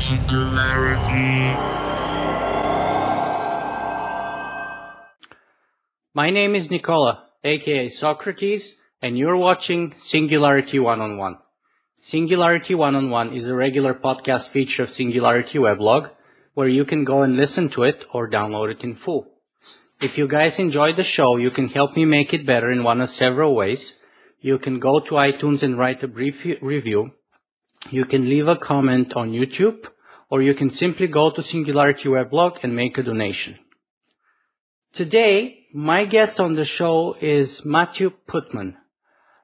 Singularity. My name is Nicola, aka Socrates, and you're watching Singularity One-on-One. Singularity One-on-One is a regular podcast feature of Singularity weblog, where you can go and listen to it or download it in full. If you guys enjoyed the show, you can help me make it better in one of several ways. You can go to iTunes and write a brief review. You can leave a comment on YouTube, or you can simply go to Singularity weblog and make a donation. Today, my guest on the show is Matthew Putman.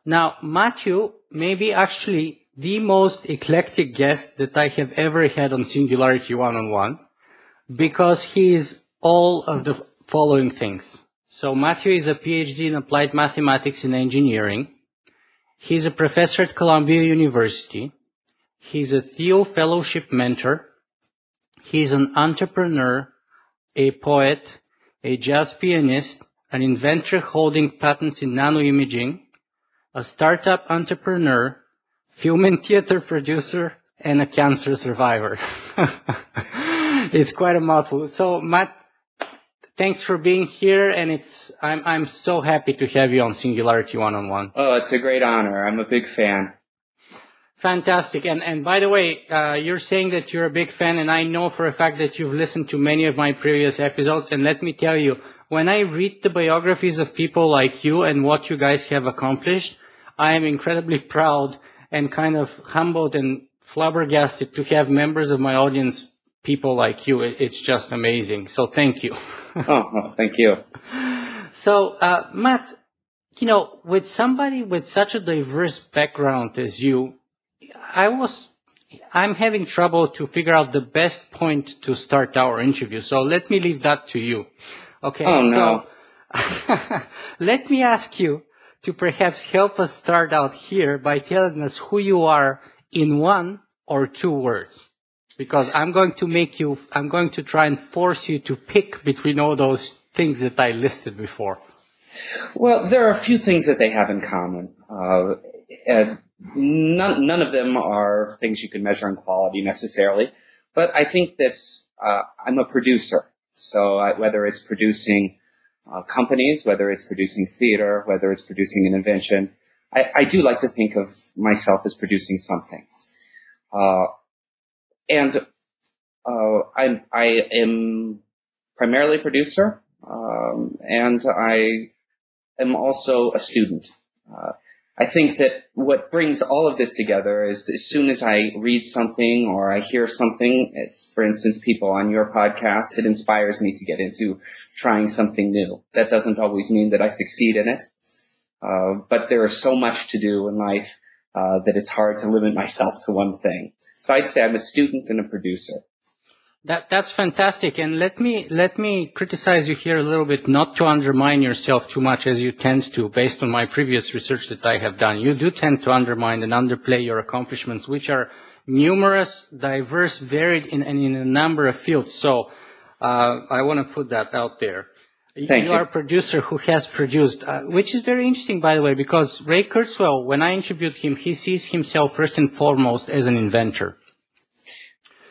Now, Matthew may be actually the most eclectic guest that I have ever had on Singularity One-on-One, because he is all of the following things. So Matthew is a PhD in applied mathematics and engineering. He's a professor at Columbia University. He's a Thiel Fellowship mentor. He's an entrepreneur, a poet, a jazz pianist, an inventor holding patents in nano-imaging, a startup entrepreneur, film and theater producer, and a cancer survivor. It's quite a mouthful. So, Matt, thanks for being here, and I'm so happy to have you on Singularity One-on-One. Oh, it's a great honor. I'm a big fan. Fantastic. And by the way, you're saying that you're a big fan, and I know for a fact that you've listened to many of my previous episodes. And let me tell you, when I read the biographies of people like you and what you guys have accomplished, I am incredibly proud and kind of humbled and flabbergasted to have members of my audience, people like you. It's just amazing. So thank you. Thank you. So, Matt, with somebody with such a diverse background as you, I'm having trouble to figure out the best point to start our interview. So let me leave that to you. Okay. Oh, no. So let me ask you to perhaps help us start out here by telling us who you are in one or two words. Because I'm going to try and force you to pick between all those things that I listed before. Well, there are a few things that they have in common. None of them are things you can measure in quality necessarily, but I think that I'm a producer. So whether it's producing companies, whether it's producing theater, whether it's producing an invention, I do like to think of myself as producing something. And I am primarily a producer, and I am also a student. I think that what brings all of this together is that as soon as I read something or I hear something, it's, for instance, people on your podcast, it inspires me to get into trying something new. That doesn't always mean that I succeed in it, but there is so much to do in life that it's hard to limit myself to one thing. So I'd say I'm a student and a producer. That's fantastic. And let me criticize you here a little bit, not to undermine yourself too much as you tend to, based on my previous research that I have done. You do tend to undermine and underplay your accomplishments, which are numerous, diverse, varied in a number of fields. So, I want to put that out there. Thank you. You are a producer who has produced, which is very interesting, by the way, because Ray Kurzweil, when I interviewed him, he sees himself first and foremost as an inventor.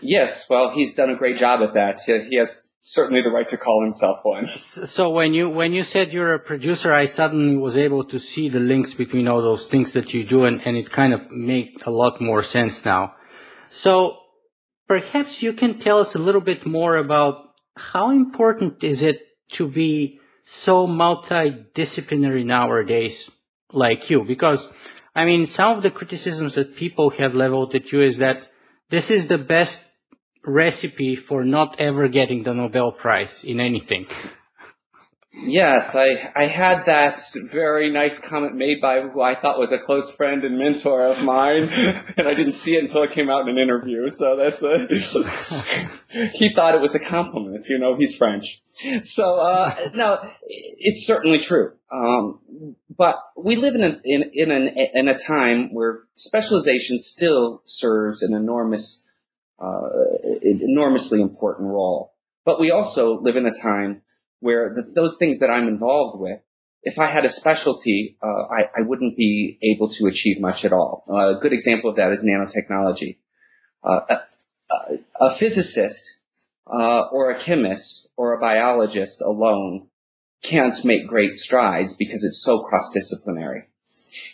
Yes, well, he's done a great job at that. He has certainly the right to call himself one. So when you said you're a producer, I suddenly was able to see the links between all those things that you do, and it kind of made a lot more sense now. So perhaps you can tell us a little bit more about how important is it to be so multidisciplinary nowadays like you? Because, I mean, some of the criticisms that people have leveled at you is that this is the best recipe for not ever getting the Nobel Prize in anything. Yes, I had that very nice comment made by who I thought was a close friend and mentor of mine, and I didn't see it until it came out in an interview, so he thought it was a compliment, he's French. So, no, it's certainly true. But we live in a time where specialization still serves an enormously important role. But we also live in a time where those things that I'm involved with, if I had a specialty, I wouldn't be able to achieve much at all. A good example of that is nanotechnology. a physicist or a chemist or a biologist alone can't make great strides because it's so cross-disciplinary.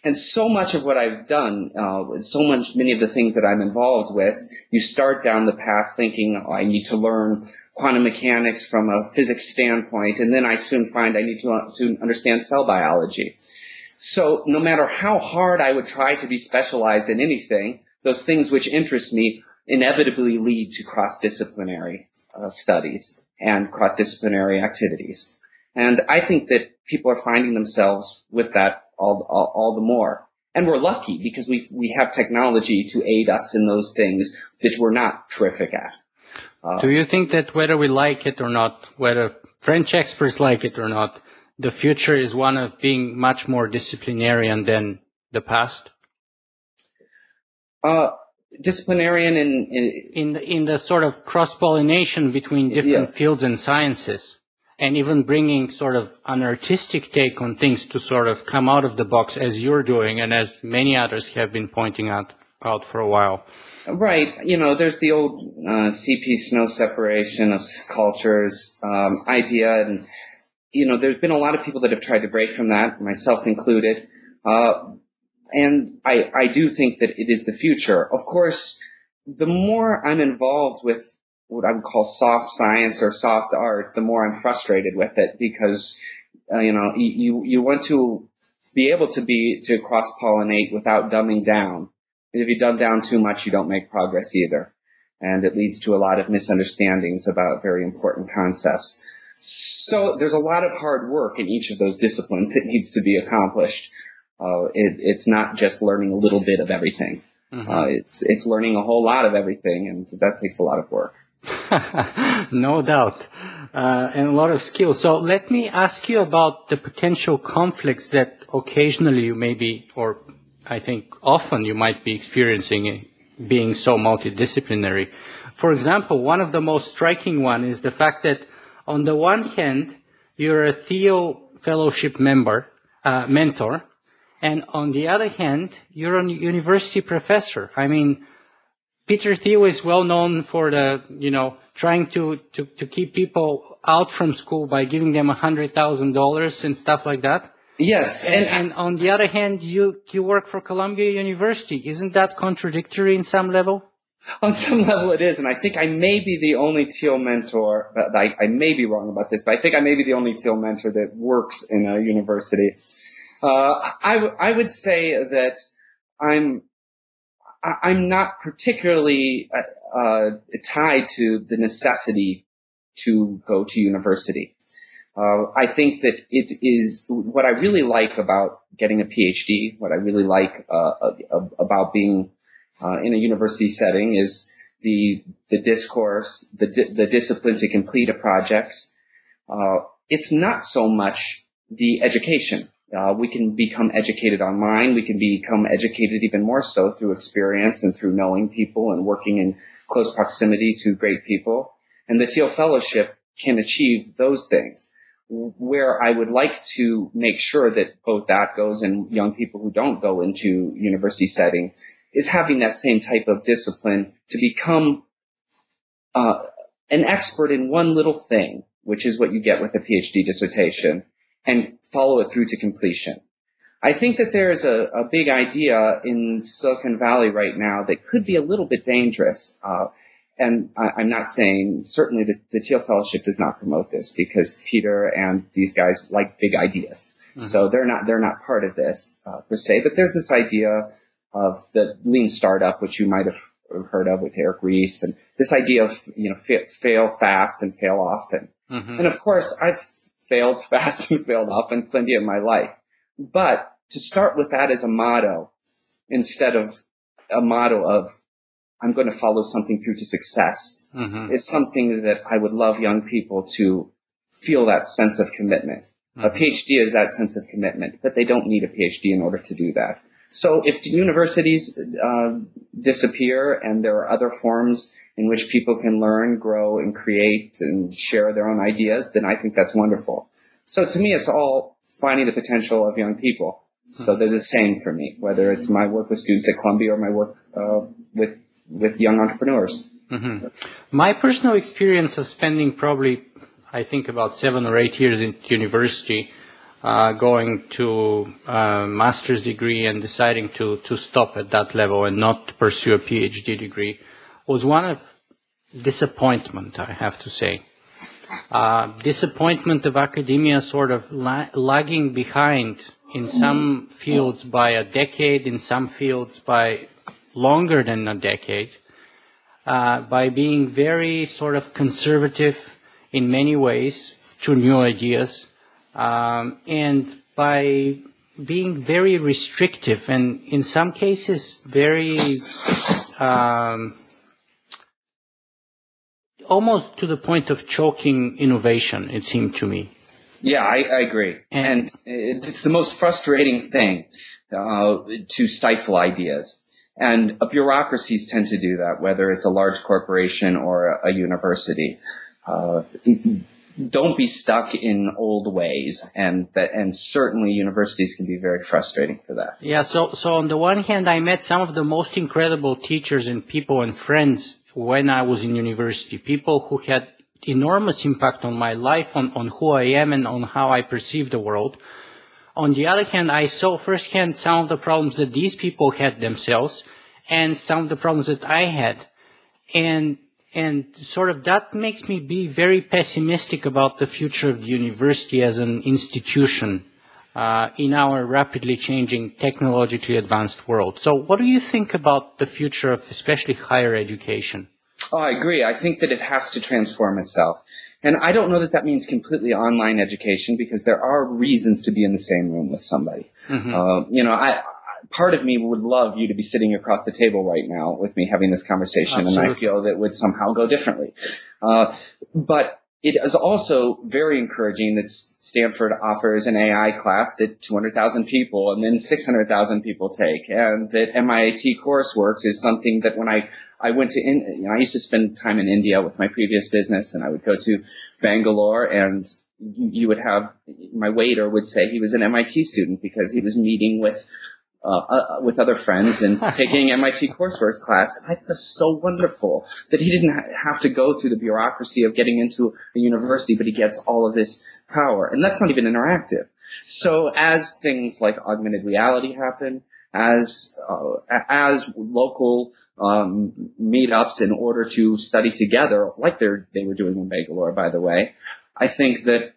And so much of what I've done, many of the things that I'm involved with, you start down the path thinking, I need to learn quantum mechanics from a physics standpoint, and then I soon find I need to understand cell biology. So no matter how hard I would try to be specialized in anything, those things which interest me inevitably lead to cross-disciplinary studies and cross-disciplinary activities. And I think that people are finding themselves with that all the more. And we're lucky because we have technology to aid us in those things that we're not terrific at. Do you think that whether we like it or not, whether French experts like it or not, the future is one of being much more disciplinarian than the past? Disciplinarian in the sort of cross-pollination between different fields and sciences, and even bringing sort of an artistic take on things to sort of come out of the box as you're doing and as many others have been pointing out for a while. Right. There's the old CP snow separation of cultures idea, and there's been a lot of people that have tried to break from that, myself included. And I do think that it is the future. Of course, the more I'm involved with what I would call soft science or soft art, the more I'm frustrated with it because, you want to be able to cross-pollinate without dumbing down. And if you dumb down too much, you don't make progress either. And it leads to a lot of misunderstandings about very important concepts. So there's a lot of hard work in each of those disciplines that needs to be accomplished. It's not just learning a little bit of everything. Mm-hmm. It's learning a whole lot of everything, and that takes a lot of work. No doubt, and a lot of skill. So let me ask you about the potential conflicts that occasionally you may be, or I think often you might be experiencing being so multidisciplinary. For example, one of the most striking one is the fact that on the one hand, you're a Thiel fellowship mentor, and on the other hand, you're a university professor. I mean, Peter Thiel is well known for trying to keep people out from school by giving them $100,000 and stuff like that. Yes. And on the other hand, you work for Columbia University. Isn't that contradictory in some level? On some level it is, and I think I may be the only Thiel mentor, I may be wrong about this, but I think I may be the only Thiel mentor that works in a university. I would say that I'm not particularly tied to the necessity to go to university. I think that it is what I really like about getting a PhD, what I really like about being in a university setting is the discourse, the discipline to complete a project. It's not so much the education. We can become educated online. We can become educated even more so through experience and through knowing people and working in close proximity to great people. And the Thiel Fellowship can achieve those things. Where I would like to make sure that both that goes and young people who don't go into university setting is having that same type of discipline to become an expert in one little thing, which is what you get with a PhD dissertation, and follow it through to completion. I think that there is a big idea in Silicon Valley right now that could be a little bit dangerous. And I'm not saying, certainly the Thiel Fellowship does not promote this because Peter and these guys like big ideas. Mm-hmm. So they're not part of this per se. But there's this idea of the lean startup, which you might have heard of with Eric Ries, and this idea of fail fast and fail often. Mm-hmm. And of course, I've failed fast and failed often plenty in my life. But to start with that as a motto instead of a motto of I'm going to follow something through to success is something that I would love young people to feel that sense of commitment. Mm-hmm. A PhD is that sense of commitment, but they don't need a PhD in order to do that. So if universities disappear and there are other forms in which people can learn, grow, and create and share their own ideas, then I think that's wonderful. So to me, it's all finding the potential of young people. So they're the same for me, whether it's my work with students at Columbia or my work with young entrepreneurs. Mm-hmm. My personal experience of spending probably, I think, about 7 or 8 years in university, going to a master's degree and deciding to stop at that level and not pursue a PhD degree, was one of disappointment, I have to say. Disappointment of academia sort of lagging behind in some fields by a decade, in some fields by longer than a decade, by being very sort of conservative in many ways to new ideas, and by being very restrictive and in some cases very almost to the point of choking innovation, it seemed to me. Yeah, I agree. And it's the most frustrating thing to stifle ideas. And bureaucracies tend to do that, whether it's a large corporation or a university. Don't be stuck in old ways, and certainly universities can be very frustrating for that. Yeah, so on the one hand, I met some of the most incredible teachers and people and friends when I was in university, people who had enormous impact on my life, on who I am and on how I perceive the world. On the other hand, I saw firsthand some of the problems that these people had themselves and some of the problems that I had. And sort of that makes me be very pessimistic about the future of the university as an institution in our rapidly changing, technologically advanced world. So what do you think about the future of especially higher education? Oh, I agree. I think that it has to transform itself. And I don't know that that means completely online education, because there are reasons to be in the same room with somebody. Mm-hmm. Part of me would love you to be sitting across the table right now with me having this conversation. Absolutely. And I feel that it would somehow go differently. But it is also very encouraging that Stanford offers an AI class that 200,000 people and then 600,000 people take, and that MIT Courseworks is something that when I went to, I used to spend time in India with my previous business, and I would go to Bangalore, and you would have, my waiter would say he was an MIT student because he was meeting with other friends and taking MIT Courseworks class. And I thought it was so wonderful that he didn't have to go through the bureaucracy of getting into a university, but he gets all of this power. And that's not even interactive. So as things like augmented reality happen, as local meetups in order to study together, like they were doing in Bangalore, by the way, I think that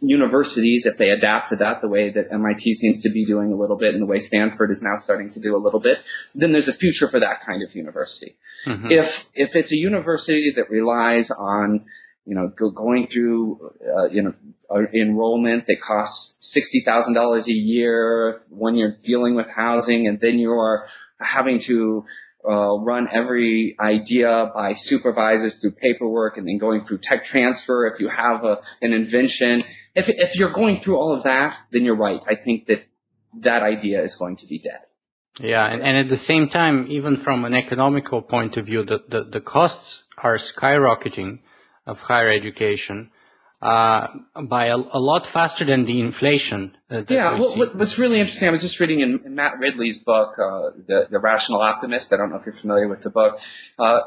universities, if they adapt to that the way that MIT seems to be doing a little bit and the way Stanford is now starting to do a little bit, then there's a future for that kind of university. Mm-hmm. If it's a university that relies on, going through, enrollment that costs $60,000 a year when you're dealing with housing, and then you are having to run every idea by supervisors through paperwork and then going through tech transfer if you have an invention. If you're going through all of that, then you're right. I think that idea is going to be dead. Yeah, and at the same time, even from an economical point of view, the costs are skyrocketing of higher education by a lot faster than the inflation. What's really interesting, I was just reading in Matt Ridley's book, The Rational Optimist. I don't know if you're familiar with the book.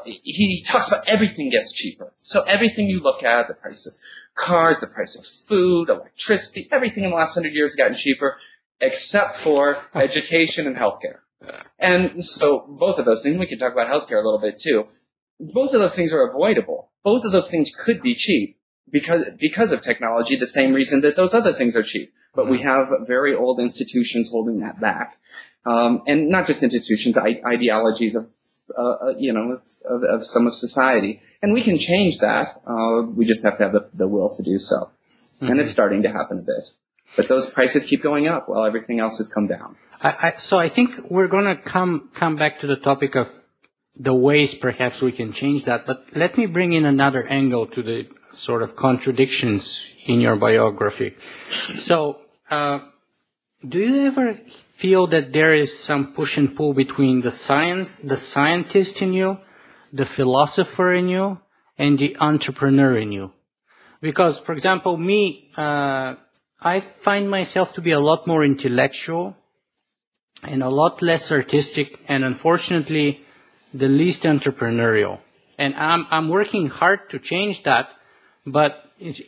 He talks about everything gets cheaper. So everything you look at, the price of cars, the price of food, electricity, everything in the last 100 years has gotten cheaper, except for education and healthcare. And so both of those things, we can talk about healthcare a little bit too, both of those things are avoidable. Both of those things could be cheap because of technology, the same reason that those other things are cheap. But we have very old institutions holding that back. And not just institutions, ideologies of some of society. And we can change that. We just have to have the will to do so. Mm-hmm. And it's starting to happen a bit. But those prices keep going up while everything else has come down. So I think we're going to come back to the topic of the ways perhaps we can change that. But let me bring in another angle to the sort of contradictions in your biography. So, do you ever feel that there is some push and pull between the scientist in you, the philosopher in you, and the entrepreneur in you? Because, for example, me, I find myself to be a lot more intellectual and a lot less artistic, and unfortunately, the least entrepreneurial. And I'm working hard to change that, but it's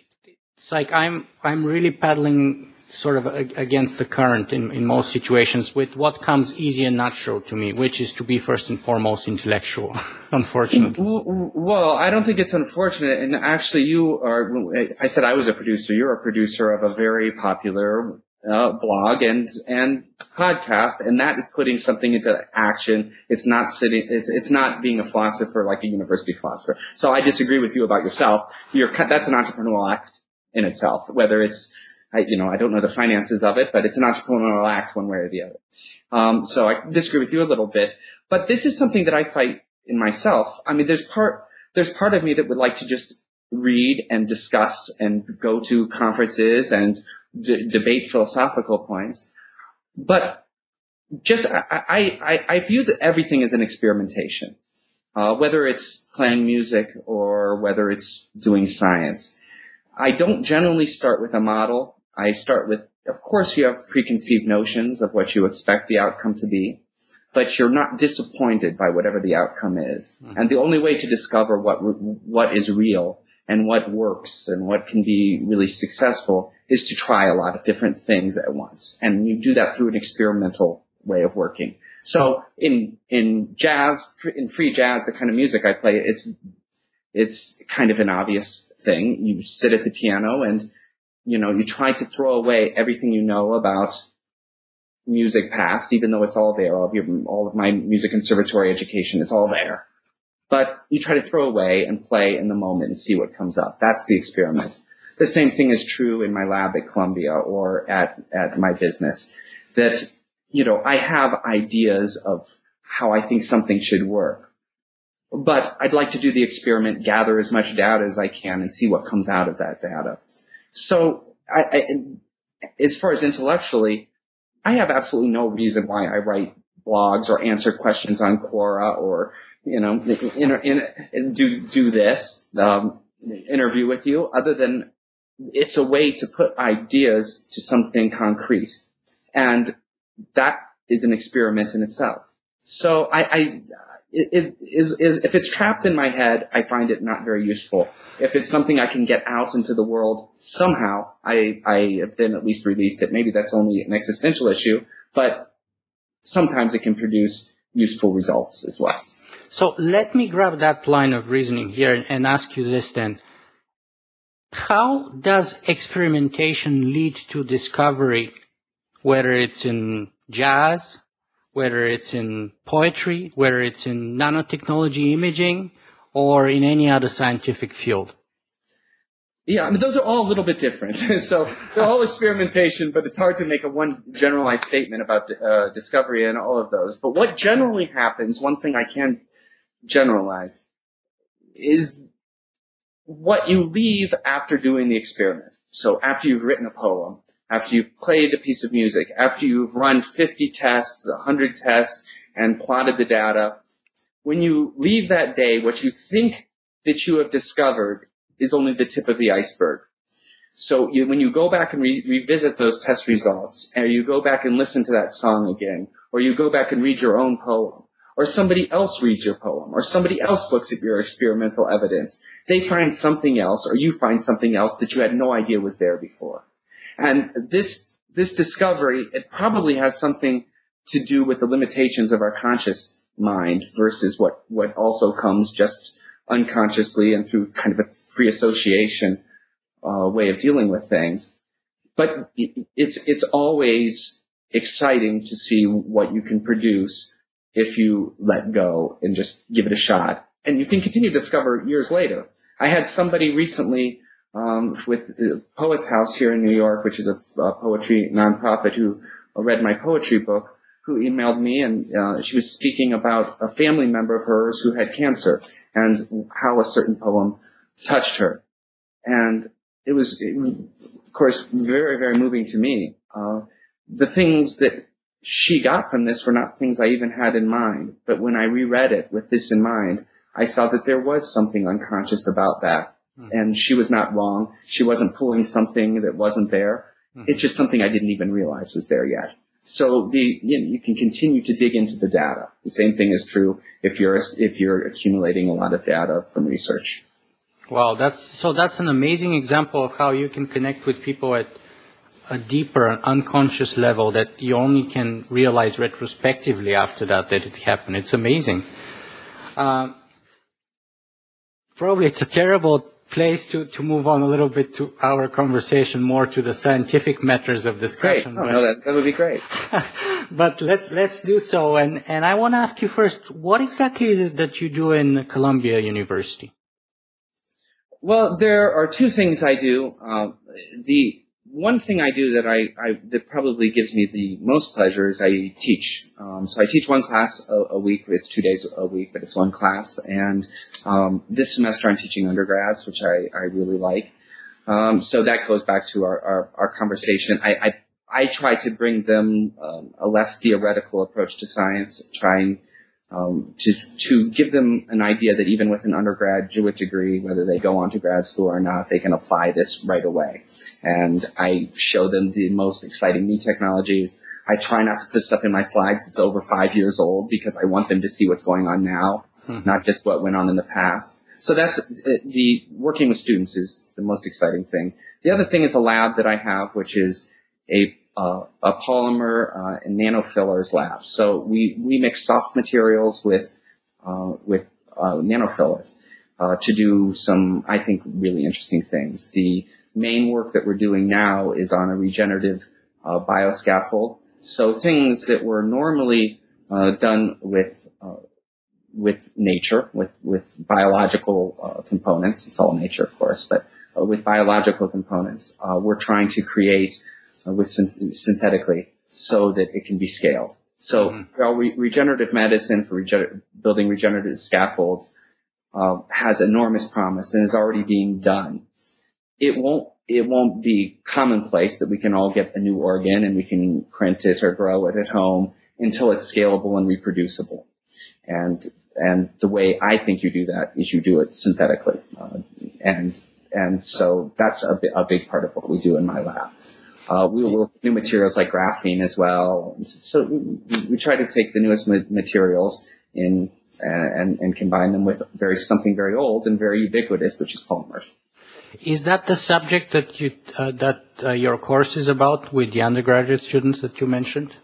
like I'm really paddling sort of against the current in most situations with what comes easy and natural to me, which is to be first and foremost intellectual, unfortunately. Well, I don't think it's unfortunate. And actually, you are, if I said I was a producer, you're a producer of a very popular blog and podcast, and that is putting something into action. It's not it's not being a philosopher like a university philosopher. So I disagree with you about yourself. That's an entrepreneurial act in itself, whether it's, I don't know the finances of it, but it's an entrepreneurial act one way or the other. So I disagree with you a little bit, but this is something that I fight in myself. I mean, there's part of me that would like to just read and discuss and go to conferences and debate philosophical points. But just, I view that everything as an experimentation, whether it's playing music or whether it's doing science. I don't generally start with a model. I start with, of course, you have preconceived notions of what you expect the outcome to be, but you're not disappointed by whatever the outcome is. Mm-hmm. And the only way to discover what is real and what works and what can be really successful is to try a lot of different things at once. And you do that through an experimental way of working. So in jazz, in free jazz, the kind of music I play, it's kind of an obvious thing. You sit at the piano and, you try to throw away everything you know about music past, even though it's all there. All of my music conservatory education is all there. But you try to throw away and play in the moment and see what comes up. That's the experiment. The same thing is true in my lab at Columbia or at my business. That, I have ideas of how I think something should work. But I'd like to do the experiment, gather as much data as I can, and see what comes out of that data. So, as far as intellectually, I have absolutely no reason why I write blogs or answer questions on Quora or, do this, interview with you, other than it's a way to put ideas to something concrete. And that is an experiment in itself. So if it's trapped in my head, I find it not very useful. If it's something I can get out into the world somehow, I have then at least released it. Maybe that's only an existential issue, but sometimes it can produce useful results as well. So let me grab that line of reasoning here and ask you this then. How does experimentation lead to discovery, whether it's in jazz, whether it's in poetry, whether it's in nanotechnology imaging, or in any other scientific field? Yeah, I mean, those are all a little bit different. So they're all experimentation, but it's hard to make one generalized statement about discovery and all of those. But what generally happens, one thing I can generalize, is what you leave after doing the experiment. So after you've written a poem, after you've played a piece of music, after you've run 50 tests, 100 tests, and plotted the data, when you leave that day, what you think that you have discovered is only the tip of the iceberg. So when you go back and revisit those test results, or you go back and listen to that song again, or you go back and read your own poem, or somebody else reads your poem, or somebody else looks at your experimental evidence, they find something else, or you find something else that you had no idea was there before. And this discovery, it probably has something to do with the limitations of our conscious mind versus what also comes just unconsciously and through kind of a free association way of dealing with things. But it's always exciting to see what you can produce if you let go and just give it a shot. And you can continue to discover years later. I had somebody recently with Poets House here in New York, which is a poetry nonprofit, who read my poetry book, who emailed me, and she was speaking about a family member of hers who had cancer and how a certain poem touched her. And it was of course, very, very moving to me. The things that she got from this were not things I even had in mind. But when I reread it with this in mind, I saw that there was something unconscious about that. And she was not wrong. She wasn't pulling something that wasn't there. It's just something I didn't even realize was there yet. So you can continue to dig into the data. The same thing is true if you're accumulating a lot of data from research. Wow, that's an amazing example of how you can connect with people at a deeper and unconscious level that you only can realize retrospectively after that it happened. It's amazing. Probably it's a terrible place to move on a little bit to our conversation more to the scientific matters of discussion. Great. No, that would be great. But let's do so. And I want to ask you first, what exactly is it that you do in Columbia University? Well, there are two things I do. The one thing I do that probably gives me the most pleasure is I teach. So I teach one class a week. It's 2 days a week, but it's one class. And this semester I'm teaching undergrads, which I really like. So that goes back to our conversation. I try to bring them a less theoretical approach to science, trying to give them an idea that even with an undergraduate degree, whether they go on to grad school or not, they can apply this right away. And I show them the most exciting new technologies. I try not to put stuff in my slides that's over 5 years old because I want them to see what's going on now, not just what went on in the past. So that's the working with students is the most exciting thing. The other thing is a lab that I have, which is a polymer and nanofillers lab. So we mix soft materials with nanofillers to do some, I think, really interesting things. The main work that we're doing now is on a regenerative bioscaffold. So things that were normally done with nature, with biological components. It's all nature, of course, but with biological components, we're trying to create synthetically so that it can be scaled. So regenerative medicine for building regenerative scaffolds has enormous promise and is already being done. It won't be commonplace that we can all get a new organ and we can print it or grow it at home until it's scalable and reproducible. And the way I think you do that is you do it synthetically. And so that's a big part of what we do in my lab. We work with new materials like graphene as well. So we try to take the newest materials and combine them with something very old and very ubiquitous, which is polymers. Is that the subject that your course is about with the undergraduate students that you mentioned?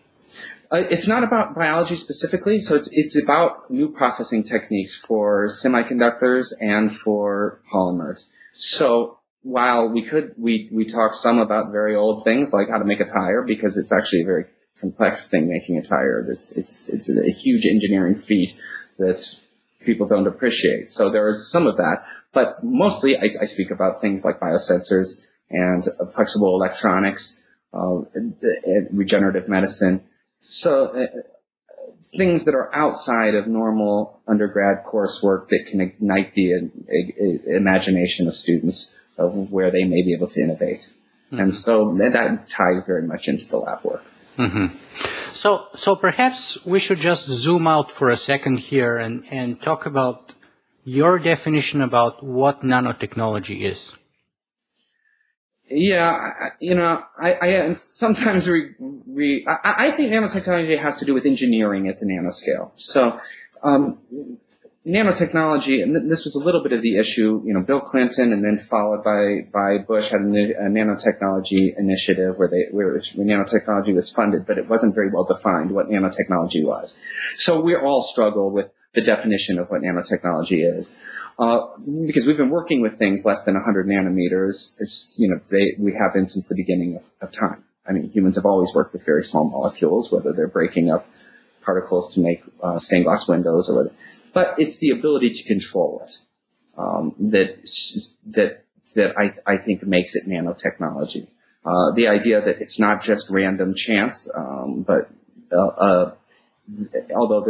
It's not about biology specifically, so it's about new processing techniques for semiconductors and for polymers. So while we talk some about very old things like how to make a tire, because it's actually a very complex thing making a tire. It's a huge engineering feat that people don't appreciate. So there is some of that, but mostly I speak about things like biosensors and flexible electronics, regenerative medicine. So things that are outside of normal undergrad coursework that can ignite the imagination of students of where they may be able to innovate. And so that ties very much into the lab work. So perhaps we should just zoom out for a second here and talk about your definition about what nanotechnology is. Yeah, I sometimes I think nanotechnology has to do with engineering at the nanoscale. So, nanotechnology, and this was a little bit of the issue, Bill Clinton and then followed by Bush had a nanotechnology initiative where nanotechnology was funded, but it wasn't very well defined what nanotechnology was. So we all struggle with the definition of what nanotechnology is. Because we've been working with things less than 100 nanometers. We have been since the beginning of time. I mean, humans have always worked with very small molecules, whether they're breaking up particles to make stained glass windows or whatever. But it's the ability to control it that I think makes it nanotechnology. The idea that it's not just random chance, but although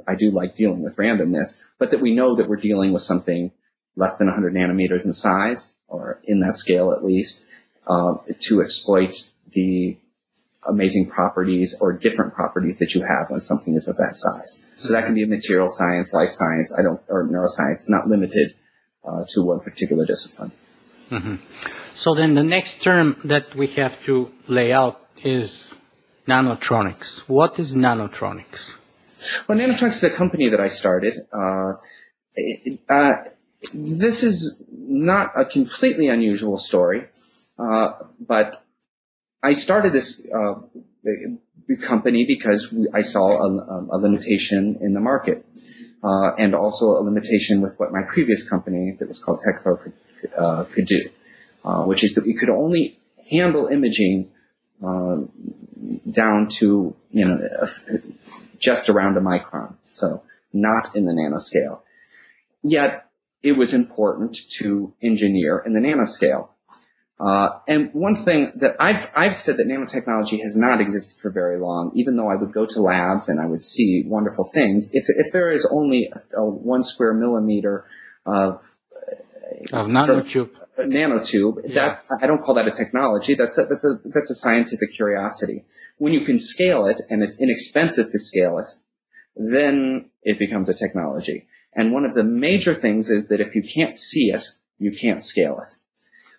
I do like dealing with randomness, but that we know that we're dealing with something less than 100 nanometers in size, or in that scale at least, to exploit the amazing properties or different properties that you have when something is of that size. So that can be material science, life science, or neuroscience, not limited to one particular discipline. So then the next term that we have to lay out is nanotronics. What is nanotronics? Well, Nanotronics is a company that I started. This is not a completely unusual story, but I started this company because I saw a limitation in the market, and also a limitation with what my previous company that was called TechPro could do, which is that we could only handle imaging down to just around a micron, so not in the nanoscale. Yet it was important to engineer in the nanoscale. And one thing that I've said that nanotechnology has not existed for very long, even though I would go to labs and I would see wonderful things. If there is only a 1 square millimeter of nanotube, that I don't call that a technology. That's a scientific curiosity. When you can scale it and it's inexpensive to scale it, then it becomes a technology. And one of the major things is that if you can't see it, you can't scale it.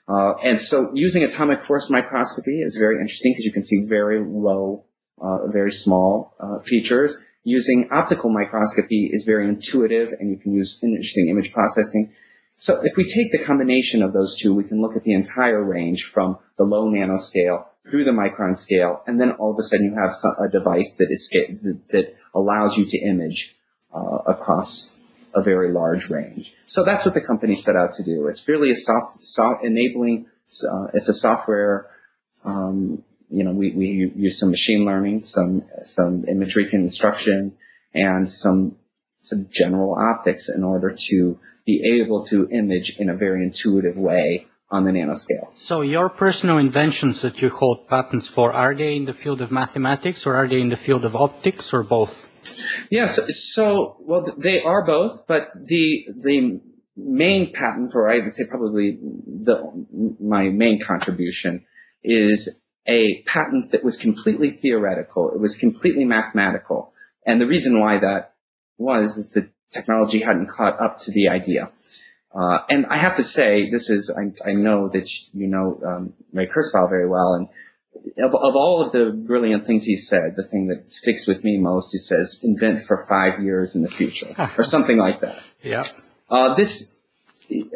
And so using atomic force microscopy is very interesting because you can see very low, very small features. Using optical microscopy is very intuitive, and you can use interesting image processing. So if we take the combination of those two, we can look at the entire range from the low nanoscale through the micron scale, and then all of a sudden you have a device that allows you to image across a very large range. So that's what the company set out to do. It's really a enabling. It's a software. We use some machine learning, some image reconstruction, and some general optics in order to be able to image in a very intuitive way on the nanoscale. So your personal inventions that you hold patents for, are they in the field of mathematics or are they in the field of optics or both? Yes, well, they are both, but the main patent, or I would say probably my main contribution, is a patent that was completely theoretical. It was completely mathematical. And the reason why that was that the technology hadn't caught up to the idea. And I have to say, I know that you know Ray Kurzweil very well, and of all of the brilliant things he said, the thing that sticks with me most, he says, invent for 5 years in the future, or something like that. Yeah. This,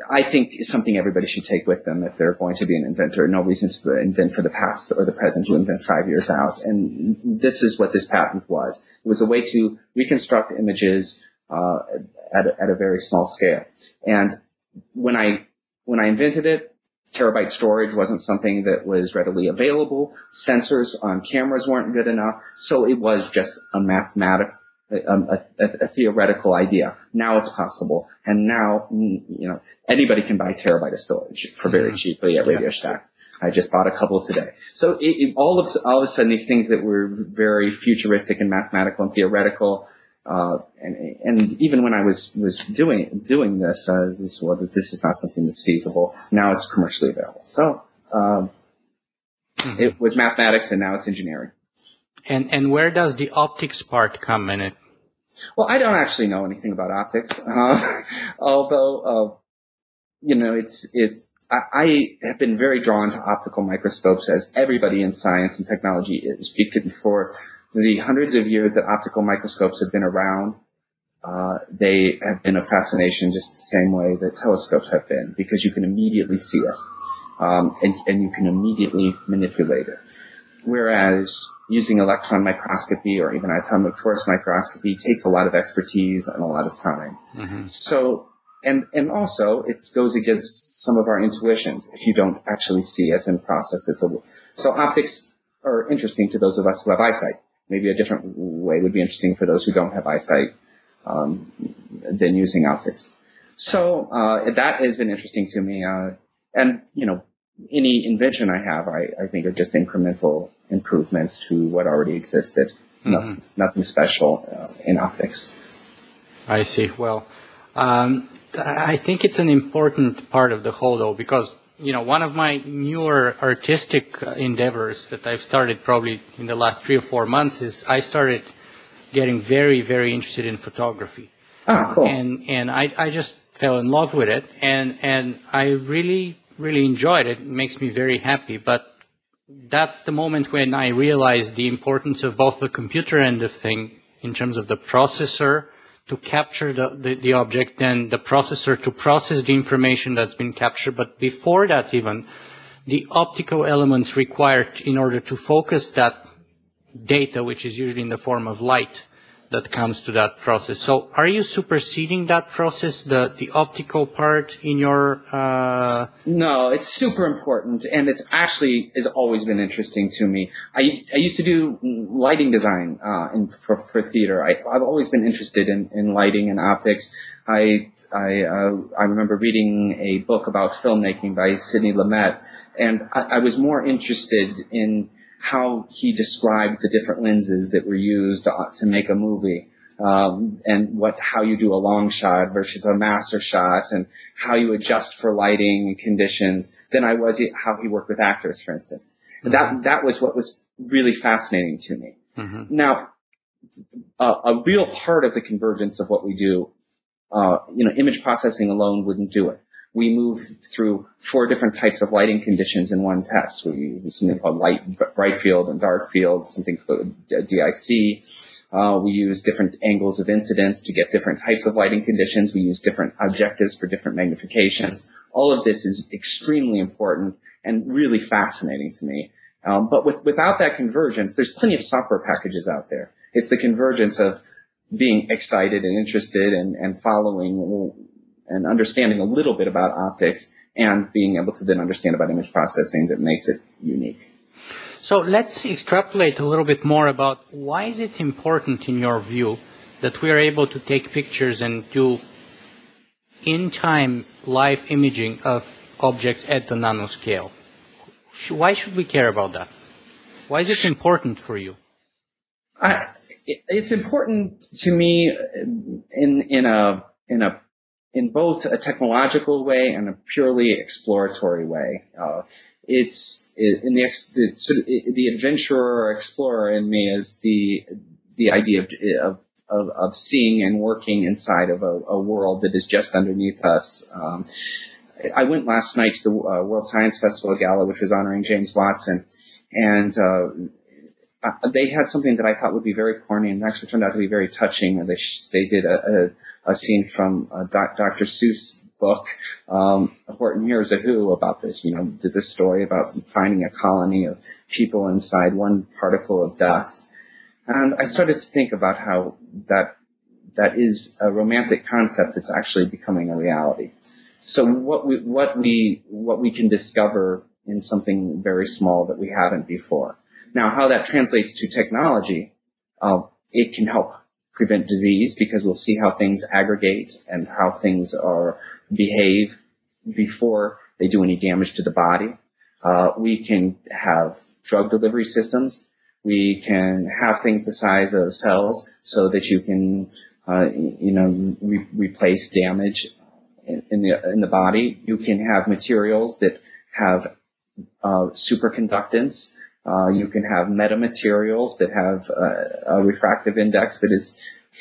I think, is something everybody should take with them if they're going to be an inventor. No reason to invent for the past or the present, to invent 5 years out. And this is what this patent was. It was a way to reconstruct images at a very small scale. And when I invented it, terabyte storage wasn't something that was readily available. Sensors on cameras weren't good enough. So it was just a a theoretical idea. Now it's possible. And now, anybody can buy a terabyte of storage for very cheaply at Radio Shack. I just bought a couple today. So all of a sudden, these things that were very futuristic and mathematical and theoretical, and even when I was doing this, this is not something that's feasible. Now it's commercially available. So it was mathematics, and now it's engineering. And where does the optics part come in it? Well, I don't actually know anything about optics, although I have been very drawn to optical microscopes, as everybody in science and technology is. For the hundreds of years that optical microscopes have been around, they have been a fascination just the same way that telescopes have been, because you can immediately see it, and you can immediately manipulate it. Whereas using electron microscopy or even atomic force microscopy takes a lot of expertise and a lot of time. Mm-hmm. So, and also it goes against some of our intuitions if you don't actually see it and process it. So optics are interesting to those of us who have eyesight. Maybe a different way would be interesting for those who don't have eyesight than using optics. So that has been interesting to me. And any invention I have, I think, are just incremental improvements to what already existed. Mm-hmm. Nothing special in optics. I see. Well, I think it's an important part of the whole, though, because, one of my newer artistic endeavors that I've started probably in the last 3 or 4 months is I started getting very, very interested in photography. Oh, cool. And I just fell in love with it, and I really enjoyed it. It makes me very happy. But that's the moment when I realized the importance of both the computer end of thing in terms of the processor to capture the object, then the processor to process the information that's been captured. But before that even, the optical elements required in order to focus that data, which is usually in the form of light, that comes to that process. So are you superseding that process, the optical part in your... No, it's super important, and it's actually has always been interesting to me. I used to do lighting design for theater. I've always been interested in lighting and optics. I remember reading a book about filmmaking by Sidney Lumet, and I was more interested in how he described the different lenses that were used to make a movie, and how you do a long shot versus a master shot, and how you adjust for lighting conditions than I was how he worked with actors, for instance. Mm-hmm. That was what was really fascinating to me. Mm-hmm. Now, a real part of the convergence of what we do, image processing alone wouldn't do it. We move through 4 different types of lighting conditions in one test. We use something called bright field and dark field, something called DIC. We use different angles of incidence to get different types of lighting conditions. We use different objectives for different magnifications. All of this is extremely important and really fascinating to me. But without that convergence, there's plenty of software packages out there. It's the convergence of being excited and interested and following and understanding a little bit about optics and being able to then understand about image processing that makes it unique. So let's extrapolate a little bit more about why is it important in your view that we are able to take pictures and do in-time live imaging of objects at the nanoscale? Why should we care about that? Why is it important for you? It's important to me in both a technological way and a purely exploratory way. The adventurer or explorer in me is the idea of seeing and working inside of a world that is just underneath us. I went last night to the World Science Festival Gala, which was honoring James Watson, and they had something that I thought would be very corny and actually turned out to be very touching. They did a scene from Dr. Seuss' book, Horton Hears a Who, about this. Did this story about finding a colony of people inside one particle of dust. And I started to think about how that is a romantic concept that's actually becoming a reality. So what we can discover in something very small that we haven't before. Now, how that translates to technology, it can help prevent disease because we'll see how things aggregate and how things behave before they do any damage to the body. We can have drug delivery systems. We can have things the size of cells so that you can, replace damage in the body. You can have materials that have superconductance. You can have metamaterials that have a refractive index that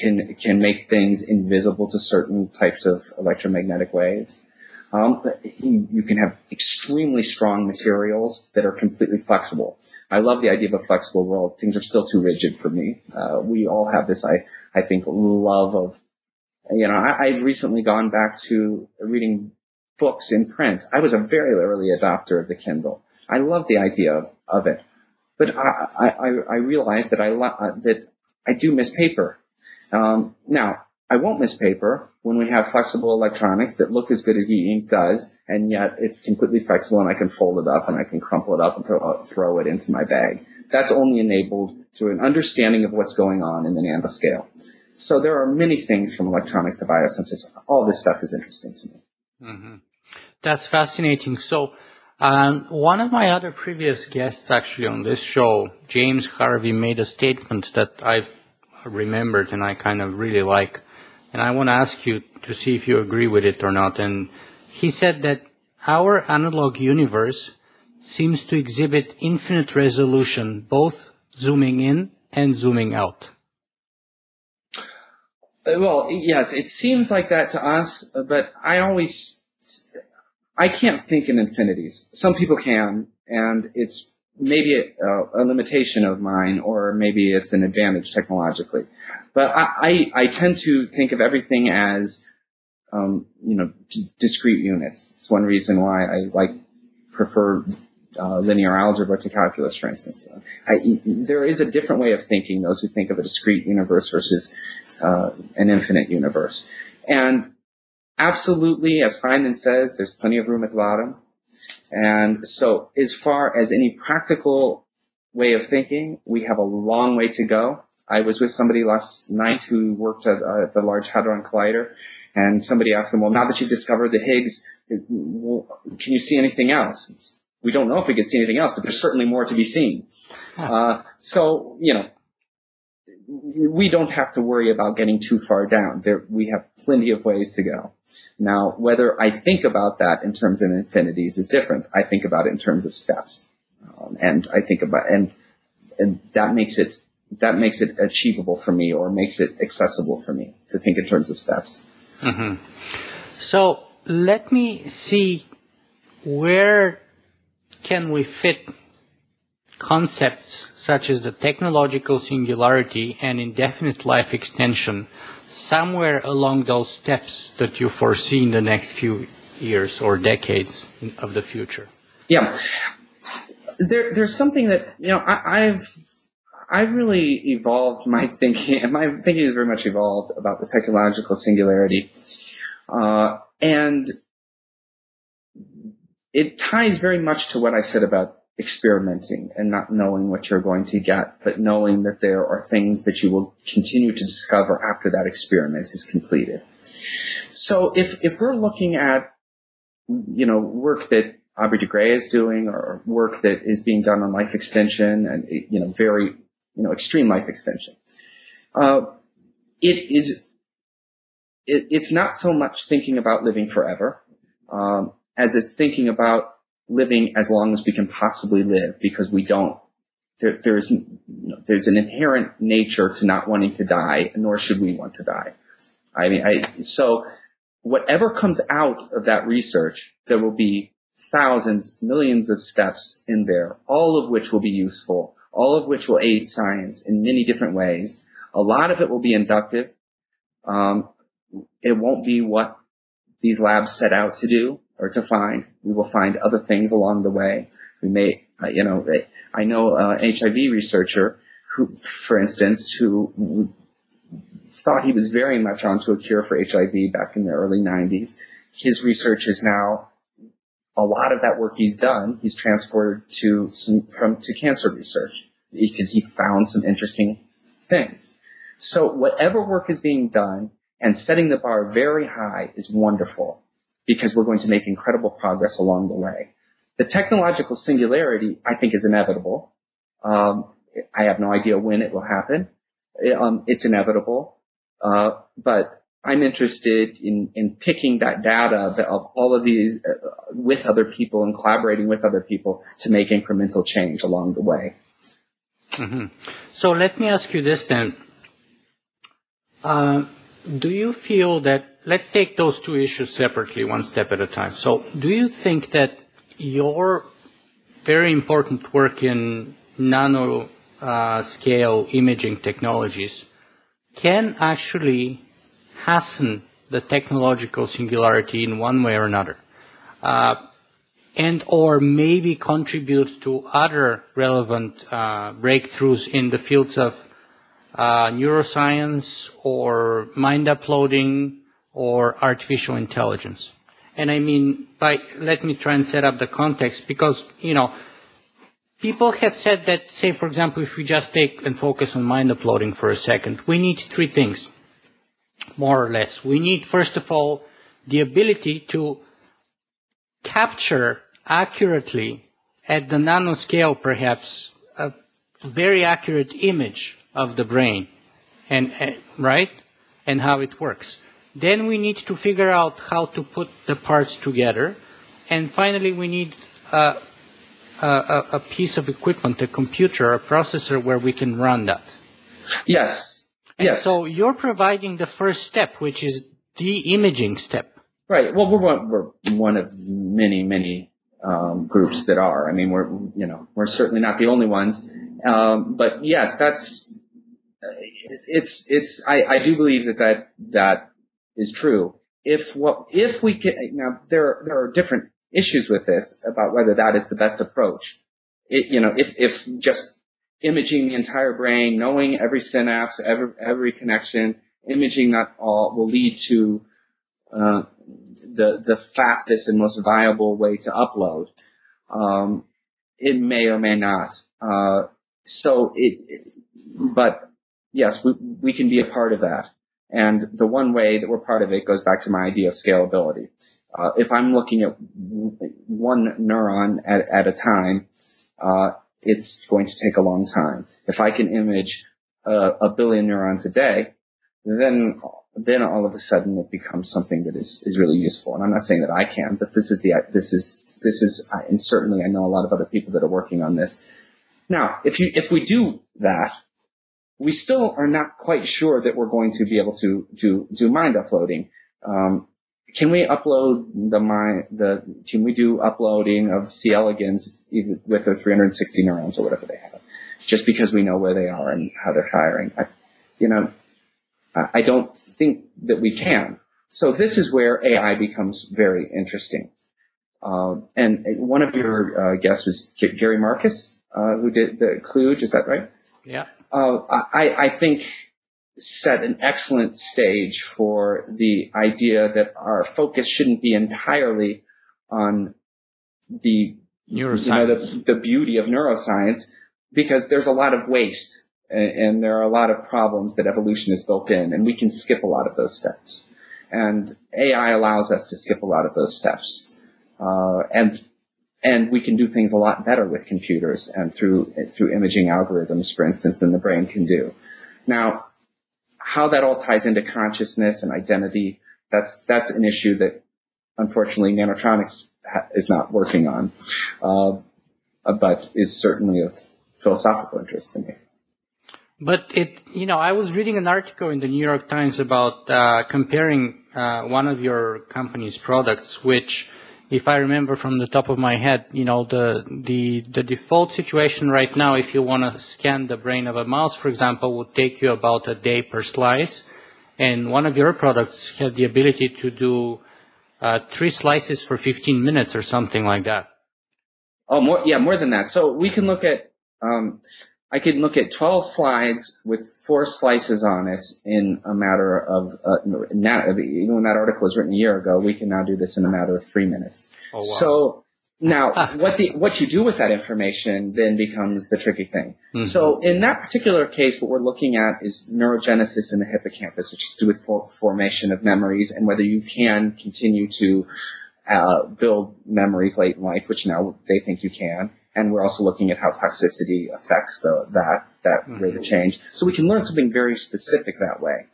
can make things invisible to certain types of electromagnetic waves. You can have extremely strong materials that are completely flexible. I love the idea of a flexible world. Things are still too rigid for me. We all have this, I think, love of, I've recently gone back to reading books in print. I was a very early adopter of the Kindle. I love the idea of it. But I realized that I do miss paper. Now, I won't miss paper when we have flexible electronics that look as good as e-ink does, and yet it's completely flexible and I can fold it up and I can crumple it up and throw it into my bag. That's only enabled through an understanding of what's going on in the nanoscale. So there are many things from electronics to biosensors. All this stuff is interesting to me. Mm-hmm. That's fascinating. So one of my other previous guests actually on this show, James Harvey, made a statement that I've remembered and I kind of really like. And I want to ask you to see if you agree with it or not. And he said that our analog universe seems to exhibit infinite resolution, both zooming in and zooming out. Well, yes, it seems like that to us, but I can't think in infinities. Some people can, and it's maybe a limitation of mine, or maybe it's an advantage technologically. But I tend to think of everything as, discrete units. It's one reason why I prefer linear algebra to calculus, for instance. There is a different way of thinking, those who think of a discrete universe versus an infinite universe. And absolutely, as Feynman says, there's plenty of room at the bottom. And so as far as any practical way of thinking, we have a long way to go. I was with somebody last night who worked at the Large Hadron Collider, and somebody asked him, well, now that you've discovered the Higgs, can you see anything else? We don't know if we can see anything else, but there's certainly more to be seen. So, we don't have to worry about getting too far down. We have plenty of ways to go. Now, whether I think about that in terms of infinities is different. I think about it in terms of steps, and I think about and that makes it achievable for me, or makes it accessible for me to think in terms of steps. Mm-hmm. So let me see, where can we fit concepts such as the technological singularity and indefinite life extension somewhere along those steps that you foresee in the next few years or decades of the future? Yeah. There's something that, I've really evolved my thinking, and my thinking has very much evolved about the technological singularity. And it ties very much to what I said about experimenting and not knowing what you're going to get, but knowing that there are things that you will continue to discover after that experiment is completed. So if we're looking at, work that Aubrey de Grey is doing, or work that is being done on life extension and, very, extreme life extension, it's not so much thinking about living forever, as it's thinking about living as long as we can possibly live, because we don't. There's an inherent nature to not wanting to die, nor should we want to die. So whatever comes out of that research, there will be thousands, millions of steps in there, all of which will be useful, all of which will aid science in many different ways. A lot of it will be inductive. It won't be what these labs set out to do or to find. We will find other things along the way. We may, I know an HIV researcher who, for instance, who thought he was very much onto a cure for HIV back in the early 90s. His research is now, a lot of that work he's done, he's transferred to cancer research, because he found some interesting things. So whatever work is being done, and setting the bar very high, is wonderful, because we're going to make incredible progress along the way. The technological singularity, I think, is inevitable. I have no idea when it will happen. It's inevitable. But I'm interested in picking that data of all of these with other people and collaborating with other people to make incremental change along the way. Mm-hmm. So let me ask you this then. Do you feel that, let's take those two issues separately, one step at a time. So do you think that your very important work in nano scale imaging technologies can actually hasten the technological singularity in one way or another, and or maybe contribute to other relevant breakthroughs in the fields of neuroscience or mind uploading or artificial intelligence? And I mean, let me try and set up the context, because, people have said that, say, for example, if we just take and focus on mind uploading for a second, we need three things, more or less. We need, first of all, the ability to capture accurately, at the nanoscale perhaps, a very accurate image of the brain, and right, and how it works. Then we need to figure out how to put the parts together, and finally we need a piece of equipment, a computer, a processor where we can run that. Yes. And yes. So you're providing the first step, which is the imaging step. Right. Well, we're one of many groups that are. I mean, we're certainly not the only ones. But yes, I do believe that is true. If we get, now there are different issues with this about whether that is the best approach. If just imaging the entire brain, knowing every synapse, every connection, imaging that all will lead to the fastest and most viable way to upload. It may or may not. But yes, we can be a part of that. And the one way that we're part of it goes back to my idea of scalability. If I'm looking at one neuron at a time, it's going to take a long time. If I can image a billion neurons a day, then all of a sudden it becomes something that is really useful. And I'm not saying that I can, but this is, and certainly I know a lot of other people that are working on this. Now, if we do that, we still are not quite sure that we're going to be able to do mind uploading. Can we upload can we do uploading of C. elegans even with their 360 neurons or whatever they have, just because we know where they are and how they're firing? I don't think that we can. So this is where AI becomes very interesting. And one of your guests was Gary Marcus, who did the Kluge. Is that right? Yeah. I think set an excellent stage for the idea that our focus shouldn't be entirely on the neuroscience, the beauty of neuroscience, because there's a lot of waste and there are a lot of problems that evolution is built in, and we can skip a lot of those steps. And AI allows us to skip a lot of those steps. And we can do things a lot better with computers and through imaging algorithms, for instance, than the brain can do. Now, how that all ties into consciousness and identity, that's an issue that unfortunately nanotronics is not working on, but is certainly of philosophical interest to me. But I was reading an article in the New York Times about comparing one of your company's products, which, if I remember from the top of my head, the default situation right now, if you want to scan the brain of a mouse, for example, would take you about a day per slice. And one of your products had the ability to do 3 slices for 15 minutes or something like that. Oh, more than that. So we can look at, I could look at 12 slides with 4 slices on it in a matter of, even when that article was written a year ago, we can now do this in a matter of 3 minutes. Oh, wow. So now what you do with that information then becomes the tricky thing. Mm-hmm. So in that particular case, what we're looking at is neurogenesis in the hippocampus, which is to do with formation of memories and whether you can continue to build memories late in life, which now they think you can. And we're also looking at how toxicity affects that rate of change. So we can learn something very specific that way.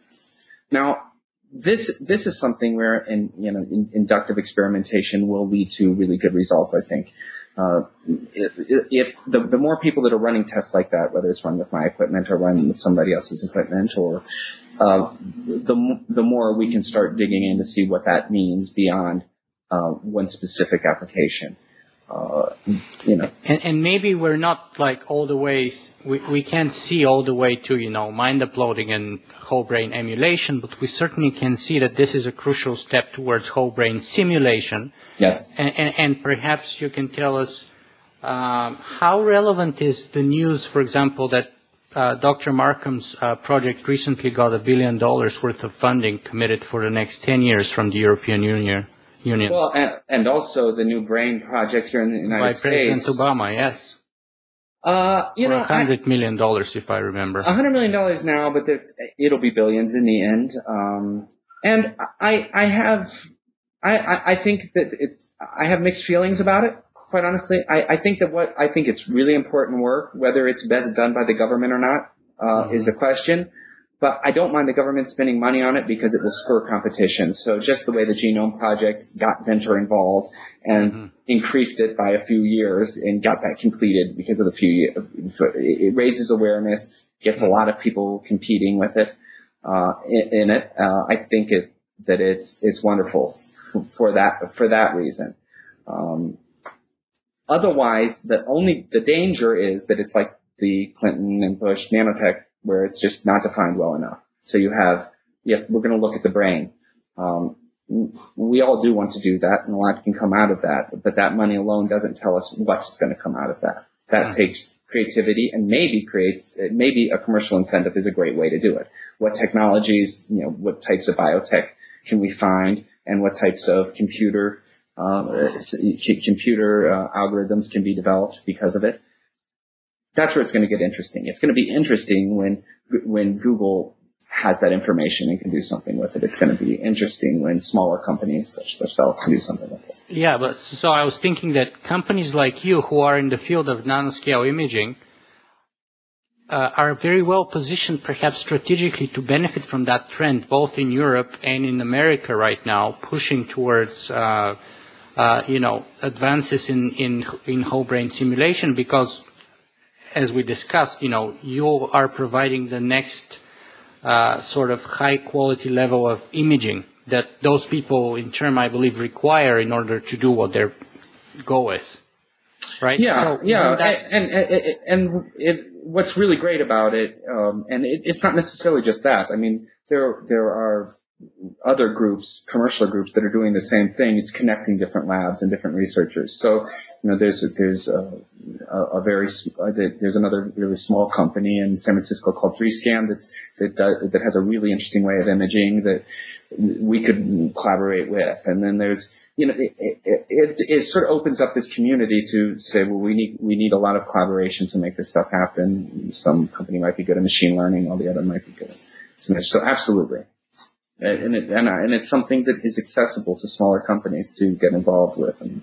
Now, this is something where inductive experimentation will lead to really good results, I think. If the more people that are running tests like that, whether it's run with my equipment or run with somebody else's equipment, or the more we can start digging in to see what that means beyond one specific application. And maybe we're not like all the ways, we can't see all the way to, mind uploading and whole brain emulation, but we certainly can see that this is a crucial step towards whole brain simulation. Yes. And perhaps you can tell us how relevant is the news, for example, that Dr. Markham's project recently got $1 billion worth of funding committed for the next 10 years from the European Union. Well, and also the new brain project here in the United States. By President Obama, yes. $100 million, if I remember. $100 million now, but it'll be billions in the end. And I think that I have mixed feelings about it, quite honestly. I think it's really important work, whether it's best done by the government or not, is a question. But I don't mind the government spending money on it because it will spur competition. So just the way the Genome Project got Venture involved and increased it by a few years and got that completed because of the few years, it raises awareness, gets a lot of people competing with it in it. I think that it's wonderful for that reason. Otherwise, the danger is that it's like the Clinton and Bush nanotech, where it's just not defined well enough. So you have, yes, we're going to look at the brain. We all do want to do that, and a lot can come out of that, but that money alone doesn't tell us what's going to come out of that. That takes creativity, and maybe a commercial incentive is a great way to do it. What technologies, what types of biotech can we find, and what types of computer algorithms can be developed because of it. That's where it's going to get interesting. It's going to be interesting when Google has that information and can do something with it. It's going to be interesting when smaller companies such as ourselves can do something with it. Yeah, but so I was thinking that companies like you who are in the field of nanoscale imaging are very well positioned, perhaps strategically, to benefit from that trend, both in Europe and in America right now, pushing towards advances in whole brain simulation, because, as we discussed, you are providing the next sort of high quality level of imaging that those people in turn, I believe, require in order to do what their goal is. Right? Yeah, what's really great about it, and it's not necessarily just that. I mean, there are other groups, commercial groups, that are doing the same thing. It's connecting different labs and different researchers. So, there's another really small company in San Francisco called 3Scan that has a really interesting way of imaging that we could collaborate with. And then there's, it sort of opens up this community to say, well, we need a lot of collaboration to make this stuff happen. Some company might be good at machine learning, while the other might be good at something. So absolutely. And it's something that is accessible to smaller companies to get involved with. And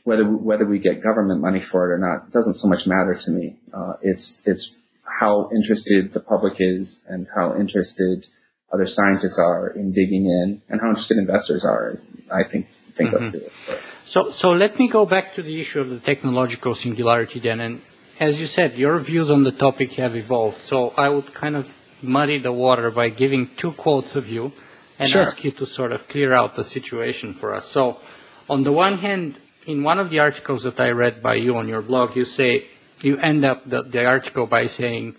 whether we get government money for it or not doesn't so much matter to me. It's how interested the public is, and how interested other scientists are in digging in, and how interested investors are. I think that's it. So let me go back to the issue of the technological singularity then. And as you said, your views on the topic have evolved. So I would kind of muddy the water by giving two quotes of you and ask you to sort of clear out the situation for us. So on the one hand, in one of the articles that I read by you on your blog, you end up the article by saying,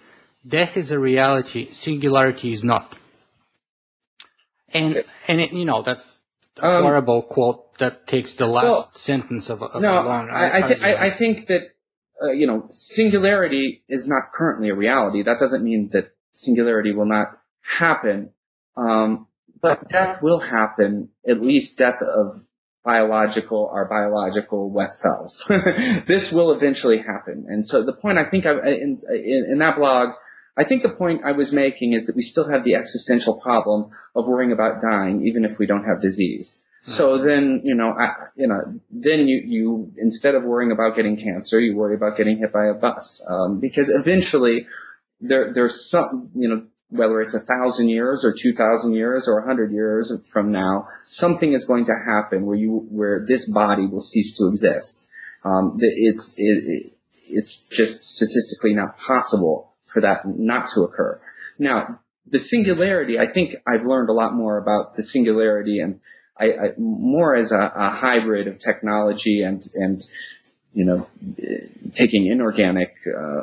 death is a reality, singularity is not. And that's a horrible quote that takes the last sentence of a long argument. I think that, singularity is not currently a reality. That doesn't mean that singularity will not happen, but death will happen, at least death of our biological wet cells. This will eventually happen. And so the point I think in that blog, I think the point I was making is that we still have the existential problem of worrying about dying, even if we don't have disease. So then, then you instead of worrying about getting cancer, you worry about getting hit by a bus, because eventually there's some, whether it's 1,000 years or 2,000 years or 100 years from now, something is going to happen where this body will cease to exist. It's just statistically not possible for that not to occur. Now, the singularity, I think I've learned a lot more about the singularity, and I more as a hybrid of technology and taking inorganic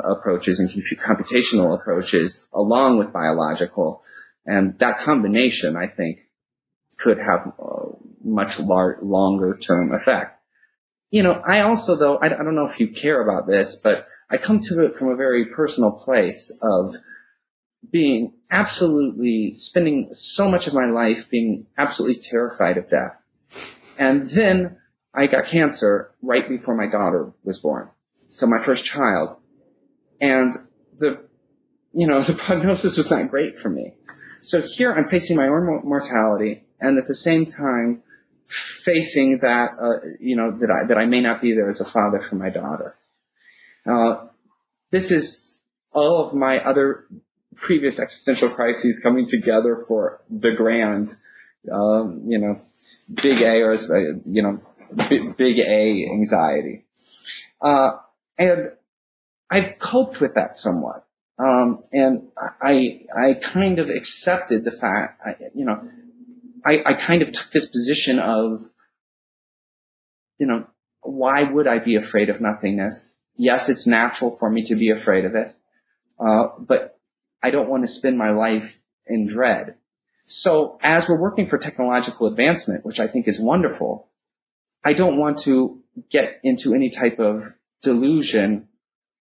approaches and computational approaches along with biological, and that combination, I think, could have a much longer term effect. I also, though, I don't know if you care about this, but I come to it from a very personal place of spending so much of my life being absolutely terrified of death. And then I got cancer right before my daughter was born. So my first child. And the prognosis was not great for me. So here I'm facing my own mortality, and at the same time facing that, that I may not be there as a father for my daughter. This is all of my other previous existential crises coming together for the grand, big A, or, big A anxiety. And I've coped with that somewhat. And I kind of accepted the fact, I kind of took this position of, why would I be afraid of nothingness? Yes, it's natural for me to be afraid of it, but I don't want to spend my life in dread. So as we're working for technological advancement, which I think is wonderful, I don't want to get into any type of delusion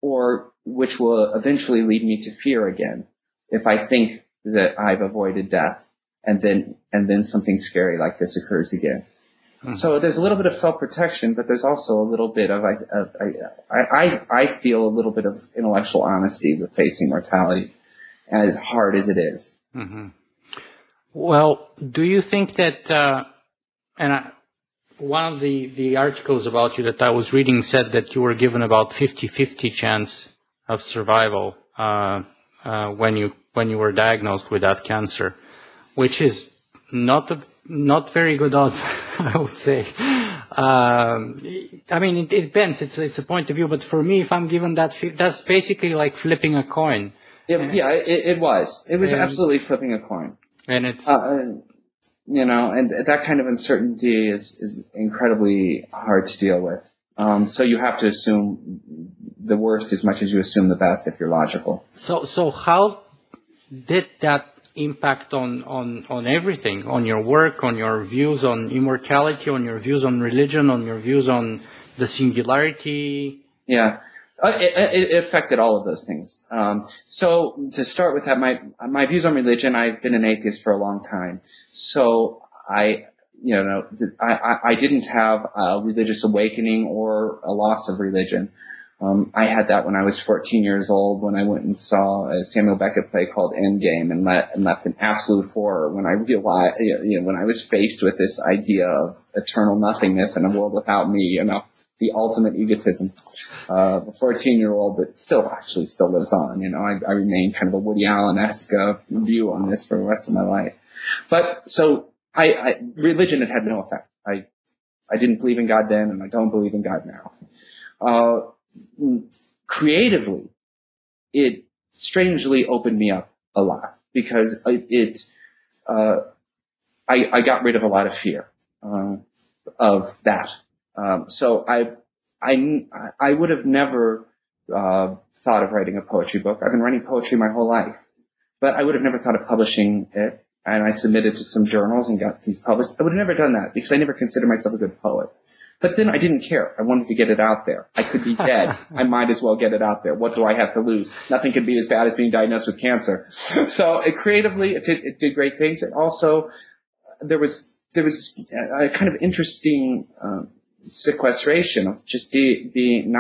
or which will eventually lead me to fear again if I think that I've avoided death and then something scary like this occurs again. So there's a little bit of self-protection, but there's also a little bit of, I feel a little bit of intellectual honesty with facing mortality, as hard as it is. Mm-hmm. Well, do you think that, one of the articles about you that I was reading said that you were given about 50-50 chance of survival, when you were diagnosed with that cancer, which is not very good odds, I would say. I mean, it depends. It's a point of view, but for me, if I'm given that, that's basically like flipping a coin. It was. It was absolutely flipping a coin. And it's, and that kind of uncertainty is incredibly hard to deal with. So you have to assume the worst as much as you assume the best if you're logical. So how did that impact on everything, on your work, on your views on immortality, on your views on religion, on your views on the singularity? Yeah, it affected all of those things. So to start with that, my views on religion, I've been an atheist for a long time. So I didn't have a religious awakening or a loss of religion. I had that when I was 14 years old, when I went and saw a Samuel Beckett play called Endgame and left in absolute horror when I realized, when I was faced with this idea of eternal nothingness and a world without me, the ultimate egotism. The 14-year-old that still lives on. I remain kind of a Woody Allen-esque view on this for the rest of my life. But so religion had no effect. I didn't believe in God then, and I don't believe in God now. Creatively, it strangely opened me up a lot because I got rid of a lot of fear of that. So I would have never thought of writing a poetry book. I've been writing poetry my whole life, but I would have never thought of publishing it. And I submitted to some journals and got these published. I would have never done that because I never considered myself a good poet. But then I didn't care. I wanted to get it out there. I could be dead. I might as well get it out there. What do I have to lose? Nothing could be as bad as being diagnosed with cancer. So creatively, it did great things. And also, there was a kind of interesting sequestration of just being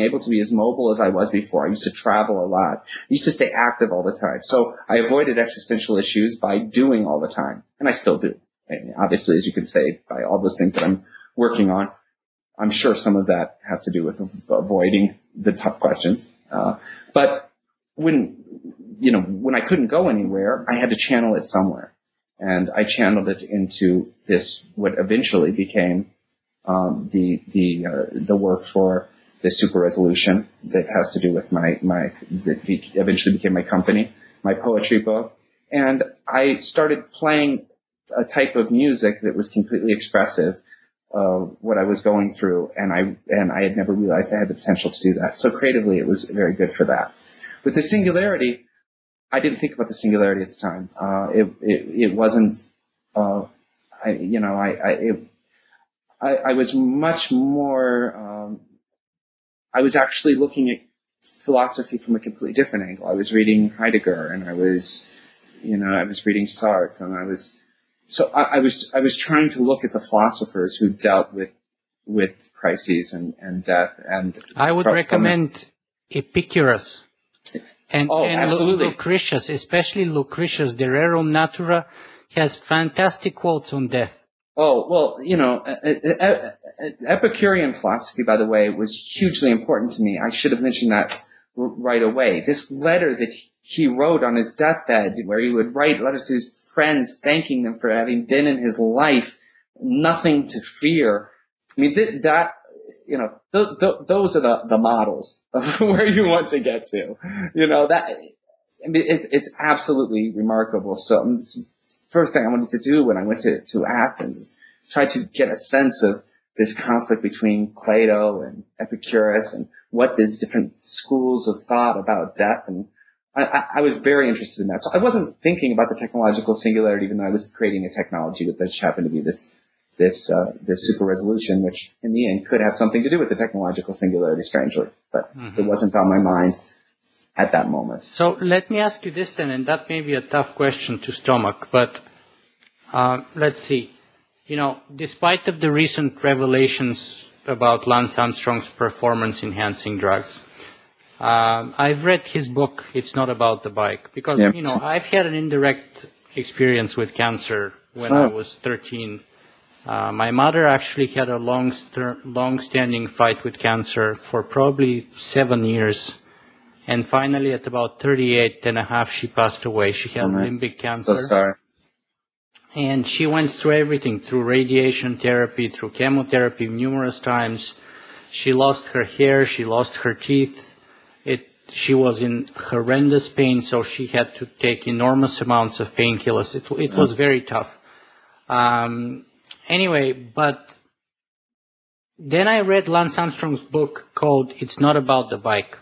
able to be as mobile as I was before. I used to travel a lot. I used to stay active all the time. So I avoided existential issues by doing all the time. And I still do. And obviously, as you could say, by all those things that I'm working on, I'm sure some of that has to do with avoiding the tough questions. But when I couldn't go anywhere, I had to channel it somewhere. And I channeled it into this, what eventually became the work for the super resolution that has to do with that eventually became my company, my poetry book. And I started playing a type of music that was completely expressive of what I was going through. And I had never realized I had the potential to do that. So creatively, it was very good for that. With the singularity, I didn't think about the singularity at the time. It wasn't, I was much more, I was actually looking at philosophy from a completely different angle. I was reading Heidegger and I was reading Sartre and I was trying to look at the philosophers who dealt with crises and death. And I would recommend Epicurus and absolutely. Lucretius, especially Lucretius, De Rerum Natura, has fantastic quotes on death. Oh, well, Epicurean philosophy, by the way, was hugely important to me. I should have mentioned that right away. This letter that he wrote on his deathbed, where he would write letters to his friends thanking them for having been in his life, nothing to fear. I mean, those are the models of where you want to get to. It's absolutely remarkable. So first thing I wanted to do when I went to Athens is try to get a sense of this conflict between Plato and Epicurus and what these different schools of thought about death. And I was very interested in that. So I wasn't thinking about the technological singularity, even though I was creating a technology that just happened to be this super resolution, which in the end could have something to do with the technological singularity, strangely, but it wasn't on my mind at that moment. So let me ask you this then, and that may be a tough question to stomach, but let's see. Despite of the recent revelations about Lance Armstrong's performance-enhancing drugs, I've read his book, It's Not About the Bike, because, I've had an indirect experience with cancer when I was 13. My mother actually had a long-standing fight with cancer for probably 7 years. And finally, at about 38 and a half, she passed away. She had limbic cancer. So sorry. And she went through everything, through radiation therapy, through chemotherapy numerous times. She lost her hair. She lost her teeth. She was in horrendous pain, so she had to take enormous amounts of painkillers. It was very tough. Anyway, but then I read Lance Armstrong's book called It's Not About the Bike.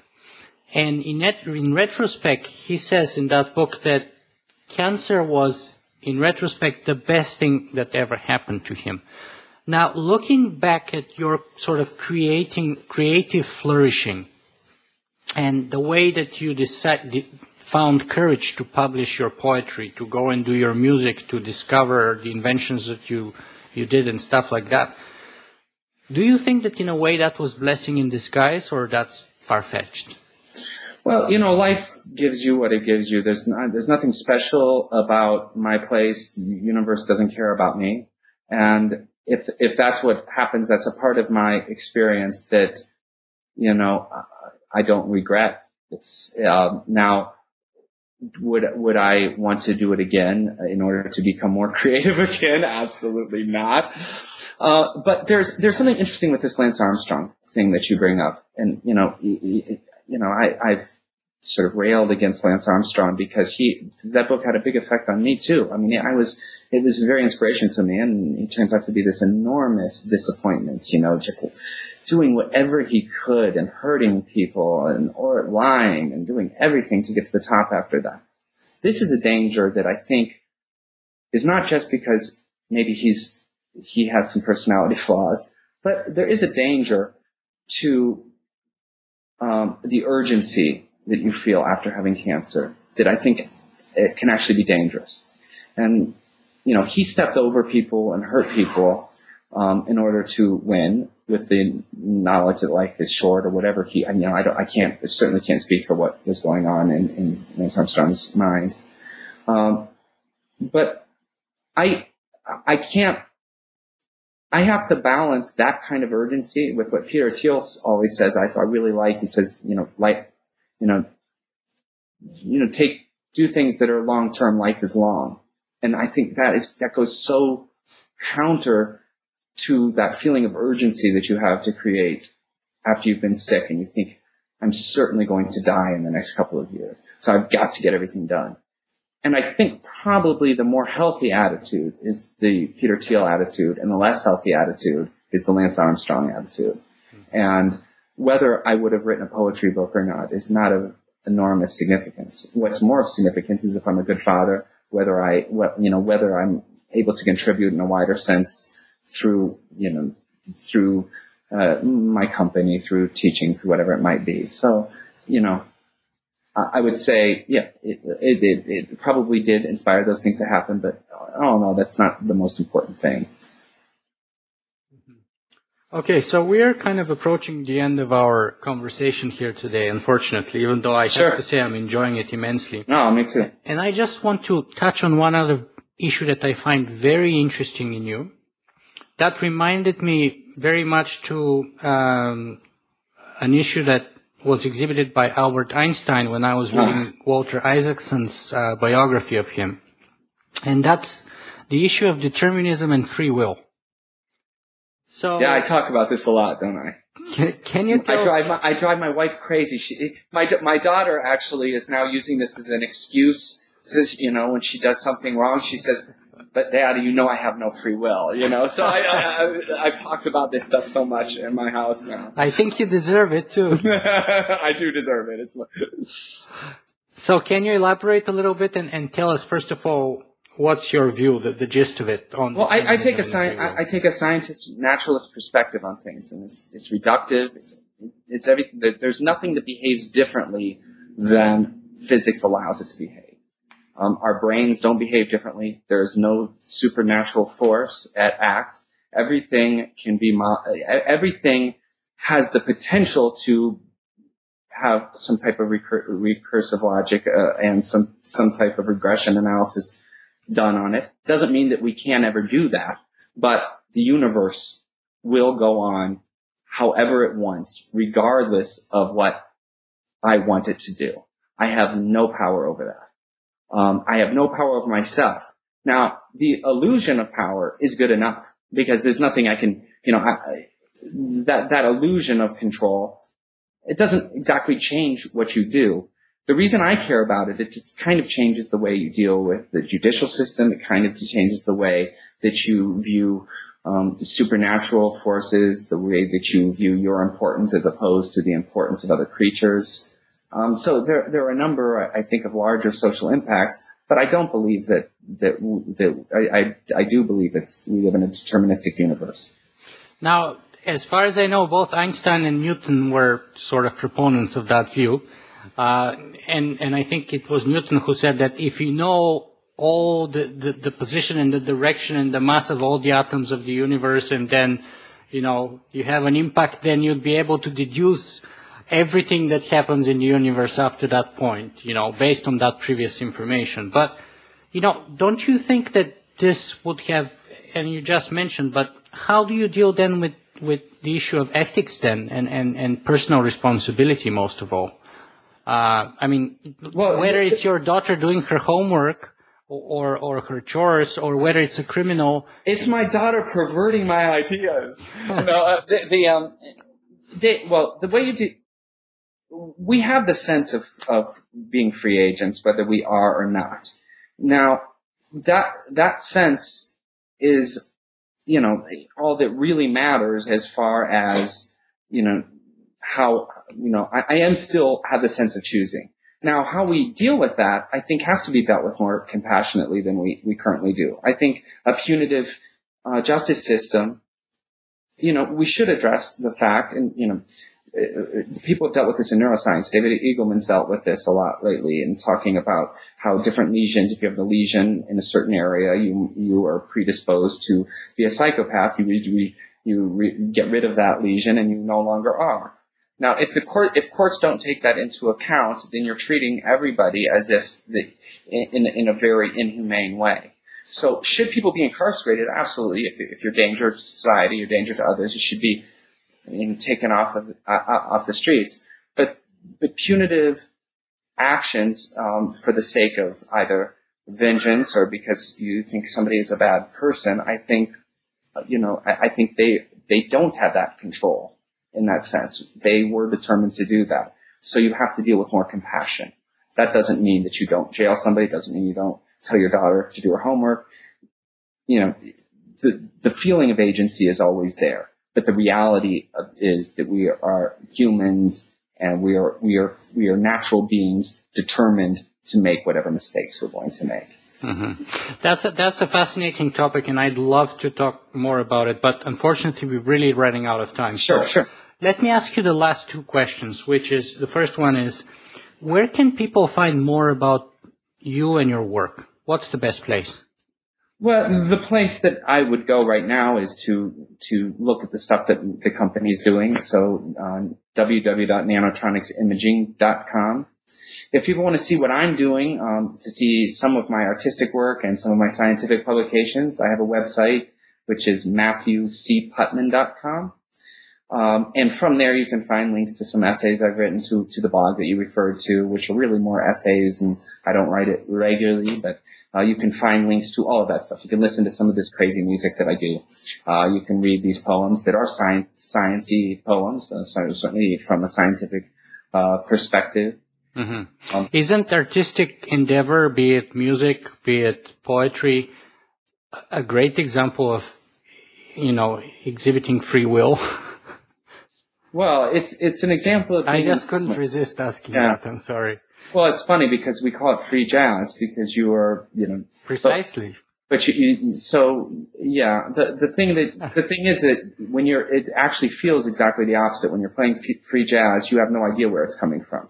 And in retrospect, he says in that book that cancer was, in retrospect, the best thing that ever happened to him. Now, looking back at your sort of creative flourishing and the way that you found courage to publish your poetry, to go and do your music, to discover the inventions that you did and stuff like that, do you think that in a way that was blessing in disguise, or that's far-fetched? Well, life gives you what it gives you. There's nothing special about my place. The universe doesn't care about me. And if that's what happens, that's a part of my experience that, I don't regret. It's, now, would I want to do it again in order to become more creative again? Absolutely not. But there's something interesting with this Lance Armstrong thing that you bring up. And, I've sort of railed against Lance Armstrong because that book had a big effect on me too. I mean, it was very inspirational to me, and he turns out to be this enormous disappointment, just doing whatever he could and hurting people or lying and doing everything to get to the top after that. This is a danger that I think is not just because maybe he has some personality flaws, but there is a danger to the urgency that you feel after having cancer that I think it can actually be dangerous. And, he stepped over people and hurt people in order to win with the knowledge that life is short or whatever. I certainly can't speak for what was going on in Lance Armstrong's mind. But I have to balance that kind of urgency with what Peter Thiel always says. I really like. He says, do things that are long term. Life is long, and I think that goes so counter to that feeling of urgency that you have to create after you've been sick and you think, I'm certainly going to die in the next couple of years, so I've got to get everything done. And I think probably the more healthy attitude is the Peter Thiel attitude, and the less healthy attitude is the Lance Armstrong attitude. And whether I would have written a poetry book or not is not of enormous significance. What's more of significance is if I'm a good father, whether I'm able to contribute in a wider sense through my company, through teaching, through whatever it might be. So, I would say, it probably did inspire those things to happen, but no, that's not the most important thing. Okay, so we're kind of approaching the end of our conversation here today, unfortunately, even though I have to say I'm enjoying it immensely. No, me too. And I just want to touch on one other issue that I find very interesting in you. That reminded me very much to an issue that was exhibited by Albert Einstein when I was reading Walter Isaacson's biography of him. And that's the issue of determinism and free will. So yeah, I talk about this a lot, don't I? Can you tell I drive my wife crazy. My daughter actually is now using this as an excuse to, when she does something wrong, she says, but Dad, you know I have no free will, you know? So I've talked about this stuff so much in my house now. I think you deserve it too. I do deserve it. So can you elaborate a little bit and tell us, first of all, what's your view, the gist of it? I take a scientist, naturalist perspective on things, and it's reductive. It's everything. There's nothing that behaves differently than physics allows it to behave. Our brains don't behave differently. There's no supernatural force at act. Everything everything has the potential to have some type of recursive logic and some type of regression analysis done on it. Doesn't mean that we can't ever do that, but the universe will go on however it wants, regardless of what I want it to do. I have no power over that. I have no power over myself. Now, the illusion of power is good enough because there's nothing I can, that illusion of control, it doesn't exactly change what you do. The reason I care about it, it kind of changes the way you deal with the judicial system. It kind of changes the way that you view supernatural forces, the way that you view your importance as opposed to the importance of other creatures. So there are a number, I think, of larger social impacts, but I don't believe that I do believe we live in a deterministic universe. Now, as far as I know, both Einstein and Newton were sort of proponents of that view. And I think it was Newton who said that if you know all the position and the direction and the mass of all the atoms of the universe, and then, you have an impact, then you'd be able to deduce everything that happens in the universe after that point, based on that previous information. But, don't you think that this would have, and you just mentioned, but how do you deal then with the issue of ethics then and personal responsibility most of all? Whether it's your daughter doing her homework or her chores, or whether it's a criminal. It's my daughter perverting my ideas. The way you do, we have the sense of being free agents, whether we are or not. Now, that sense is, all that really matters as far as, how, I am still have the sense of choosing. Now, how we deal with that, I think, has to be dealt with more compassionately than we currently do. I think a punitive justice system, we should address the fact, and, people have dealt with this in neuroscience. David Eagleman's dealt with this a lot lately in talking about how different lesions, if you have a lesion in a certain area, you are predisposed to be a psychopath. You get rid of that lesion and you no longer are. Now, if courts don't take that into account, then you're treating everybody as if in a very inhumane way. So should people be incarcerated? Absolutely. If you're a danger to society, you're a danger to others, you should be taken off the streets. But punitive actions for the sake of either vengeance or because you think somebody is a bad person, I think they don't have that control in that sense. They were determined to do that. So you have to deal with more compassion. That doesn't mean that you don't jail somebody. It doesn't mean you don't tell your daughter to do her homework. The feeling of agency is always there. But the reality is that we are humans and we are natural beings determined to make whatever mistakes we're going to make. Mm-hmm. That's a fascinating topic, and I'd love to talk more about it, but unfortunately we're really running out of time. Sure. Let me ask you the last two questions, which is, the first one is, where can people find more about you and your work? What's the best place? Well, the place that I would go right now is to look at the stuff that the company is doing. So www.nanotronicsimaging.com. If people want to see what I'm doing, to see some of my artistic work and some of my scientific publications, I have a website which is matthewcputman.com. And from there you can find links to some essays I've written to the blog that you referred to, which are really more essays, and I don't write it regularly, but you can find links to all of that stuff. You can listen to some of this crazy music that I do. You can read these poems that are sciencey poems, certainly from a scientific perspective. Mm-hmm. Isn't artistic endeavor, be it music, be it poetry, a great example of, exhibiting free will. Well, it's an example of... I just couldn't resist asking that. I'm sorry. Well, it's funny because we call it free jazz because you are, Precisely. But the thing is that when it actually feels exactly the opposite. When you're playing free jazz, you have no idea where it's coming from,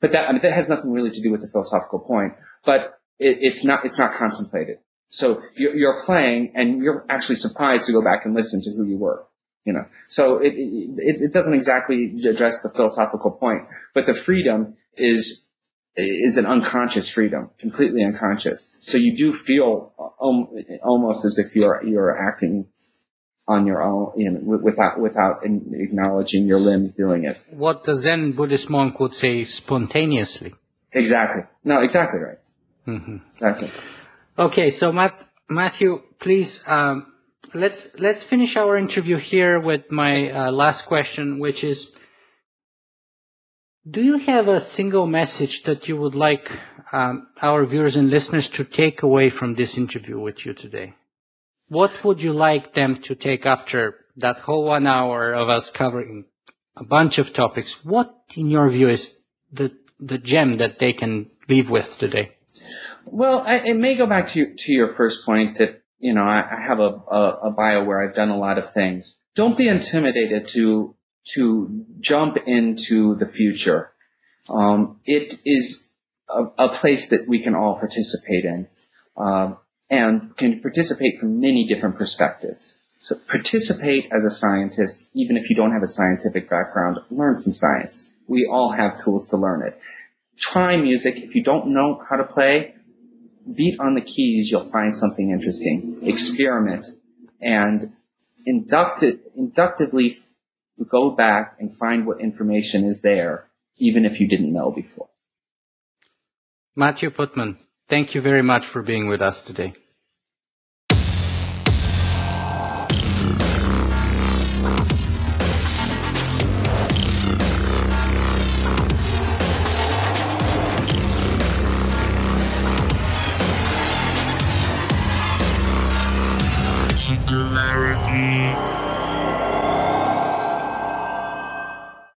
But that has nothing really to do with the philosophical point. But it's not contemplated. So you're playing and you're actually surprised to go back and listen to who you were, So it doesn't exactly address the philosophical point, but the freedom is an unconscious freedom, completely unconscious. So you do feel almost as if you're acting on your own, without acknowledging your limbs doing it. What the Zen Buddhist monk would say, spontaneously. Exactly. No, exactly right. Mm-hmm. Exactly. Okay, so Matthew, please, let's finish our interview here with my last question, which is, do you have a single message that you would like our viewers and listeners to take away from this interview with you today? What would you like them to take after that whole 1 hour of us covering a bunch of topics? What, in your view, is the gem that they can leave with today? Well, it may go back to your first point that, I have a bio where I've done a lot of things. Don't be intimidated to jump into the future. It is a place that we can all participate in, and can participate from many different perspectives. So participate as a scientist, even if you don't have a scientific background. Learn some science. We all have tools to learn it. Try music. If you don't know how to play, beat on the keys. You'll find something interesting. Experiment and inductively go back and find what information is there, even if you didn't know before. Matthew Putman, thank you very much for being with us today. Singularity.